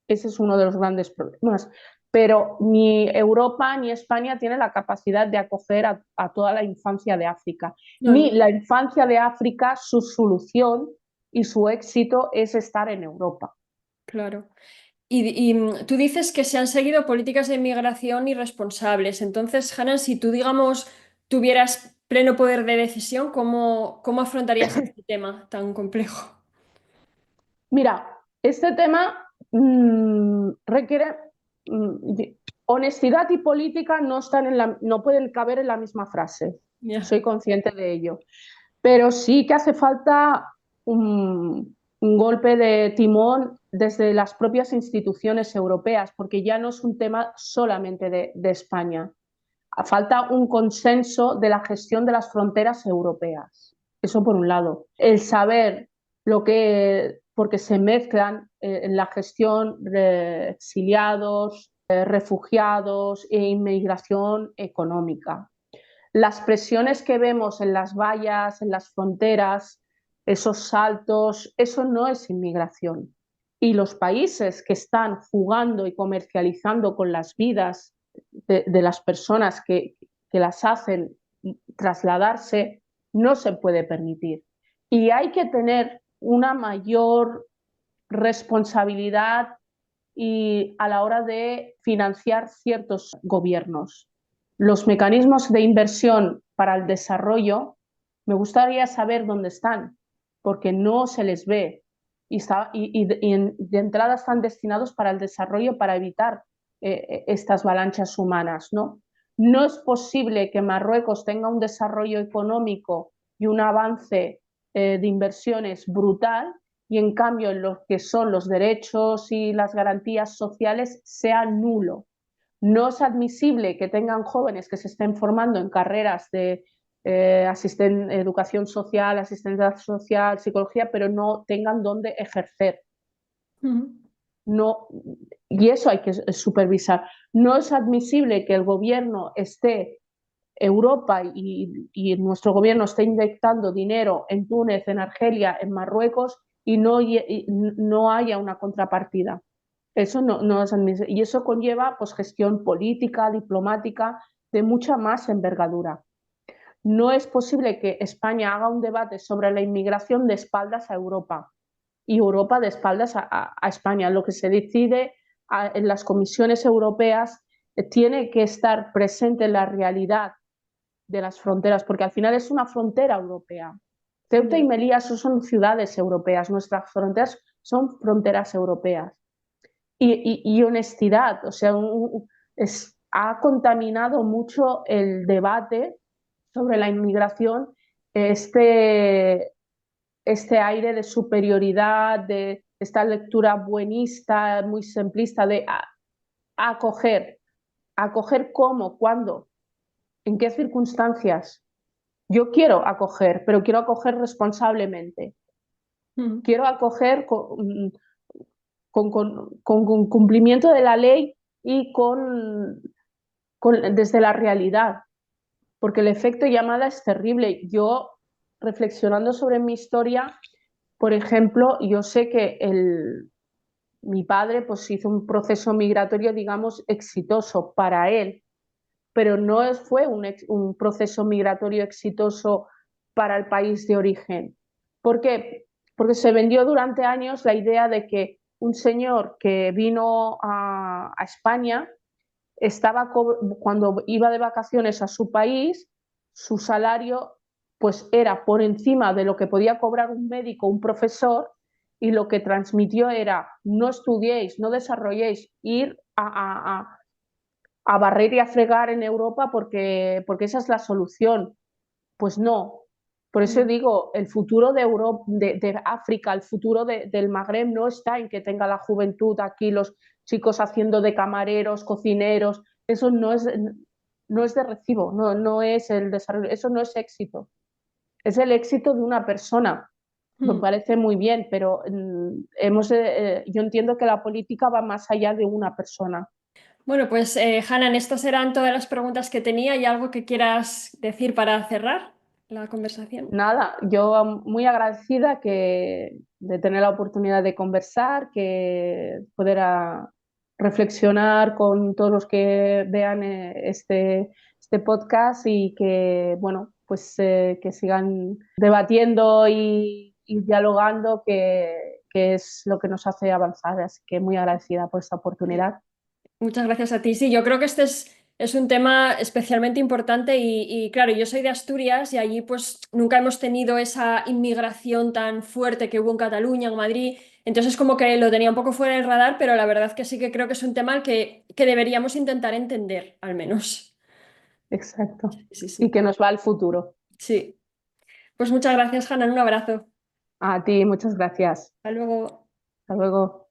Speaker 2: ese es uno de los grandes problemas. Pero ni Europa ni España tienen la capacidad de acoger a toda la infancia de África.
Speaker 1: No,
Speaker 2: Ni
Speaker 1: no.
Speaker 2: la infancia de África, su solución y su éxito es estar en Europa.
Speaker 1: Claro. Y tú dices que se han seguido políticas de inmigración irresponsables. Entonces, Hanan, si tú, digamos, tuvieras pleno poder de decisión, ¿cómo afrontarías este tema tan complejo?
Speaker 2: Mira, este tema requiere mm, y- honestidad y política no pueden caber en la misma frase.
Speaker 1: Ya.
Speaker 2: Soy consciente de ello. Pero sí que hace falta un golpe de timón desde las propias instituciones europeas, porque ya no es un tema solamente de España. Falta un consenso de la gestión de las fronteras europeas. Eso por un lado. El saber porque se mezclan en la gestión de exiliados, refugiados e inmigración económica. Las presiones que vemos en las vallas, en las fronteras, esos saltos, eso no es inmigración. Y los países que están jugando y comercializando con las vidas de las personas que las hacen trasladarse, no se puede permitir. Y hay que tener una mayor responsabilidad y a la hora de financiar ciertos gobiernos. Los mecanismos de inversión para el desarrollo, me gustaría saber dónde están, porque no se les ve y de entrada están destinados para el desarrollo, para evitar estas avalanchas humanas, ¿no? No es posible que Marruecos tenga un desarrollo económico y un avance de inversiones brutal y en cambio en lo que son los derechos y las garantías sociales sea nulo. No es admisible que tengan jóvenes que se estén formando en carreras de educación social, asistencia social, psicología, pero no tengan dónde ejercer.
Speaker 1: Ujú.
Speaker 2: No, y eso hay que supervisar. No es admisible que el gobierno esté, Europa y nuestro gobierno esté inyectando dinero en Túnez, en Argelia, en Marruecos y no haya una contrapartida. Eso no es admisible. Y eso conlleva pues, gestión política, diplomática, de mucha más envergadura. No es posible que España haga un debate sobre la inmigración de espaldas a Europa y Europa de espaldas a España. Lo que se decide en las comisiones europeas tiene que estar presente en la realidad de las fronteras, porque al final es una frontera europea. Ceuta y
Speaker 1: Ya.
Speaker 2: Melilla son ciudades europeas, nuestras fronteras son fronteras europeas. Y honestidad, o sea, ha contaminado mucho el debate sobre la inmigración este aire de superioridad, de esta lectura buenista, muy simplista, de acoger. ¿Acoger cómo? ¿Cuándo? ¿En qué circunstancias? Yo quiero acoger, pero quiero acoger responsablemente.
Speaker 1: Ujú.
Speaker 2: Quiero acoger con cumplimiento de la ley y desde la realidad, porque el efecto llamada es terrible. Yo, reflexionando sobre mi historia, por ejemplo, yo sé que mi padre pues, hizo un proceso migratorio, digamos, exitoso para él, pero no fue un proceso migratorio exitoso para el país de origen. ¿Por qué? Porque se vendió durante años la idea de que un señor que vino a España cuando iba de vacaciones a su país, su salario pues era por encima de lo que podía cobrar un médico, un profesor, y lo que transmitió era no estudiéis, no desarrolléis, ir a barrer y a fregar en Europa porque esa es la solución. Pues no. Por eso
Speaker 1: Ya.
Speaker 2: digo, el futuro de Europa, de África, el futuro del Magreb no está en que tenga la juventud aquí, los chicos haciendo de camareros, cocineros. Eso no es de recibo, no es el desarrollo, eso no es éxito. Es el éxito de una persona. Me
Speaker 1: Mm.
Speaker 2: parece muy bien, pero yo entiendo que la política va más allá de una persona.
Speaker 1: Bueno, pues Hanan, estas eran todas las preguntas que tenía. ¿Y algo que quieras decir para cerrar la conversación?
Speaker 2: Nada, yo muy agradecida de tener la oportunidad de conversar, que poder reflexionar con todos los que vean este podcast y que, bueno, pues que sigan debatiendo ir dialogando, que es lo que nos hace avanzar. Así que muy agradecida por esta oportunidad.
Speaker 1: Muchas gracias a ti. Sí, yo creo que este es un tema especialmente importante y claro, yo soy de Asturias y allí pues nunca hemos tenido esa inmigración tan fuerte que hubo en Cataluña, en Madrid. Entonces como que lo tenía un poco fuera del radar, pero la verdad que sí que creo que es un tema al que deberíamos intentar entender, al menos.
Speaker 2: Exacto.
Speaker 1: Sí,
Speaker 2: Y
Speaker 1: sí.
Speaker 2: que nos va al futuro.
Speaker 1: Sí. Pues muchas gracias, Hanna. Un abrazo.
Speaker 2: A ti, muchas gracias.
Speaker 1: Hasta luego.
Speaker 2: Hasta luego.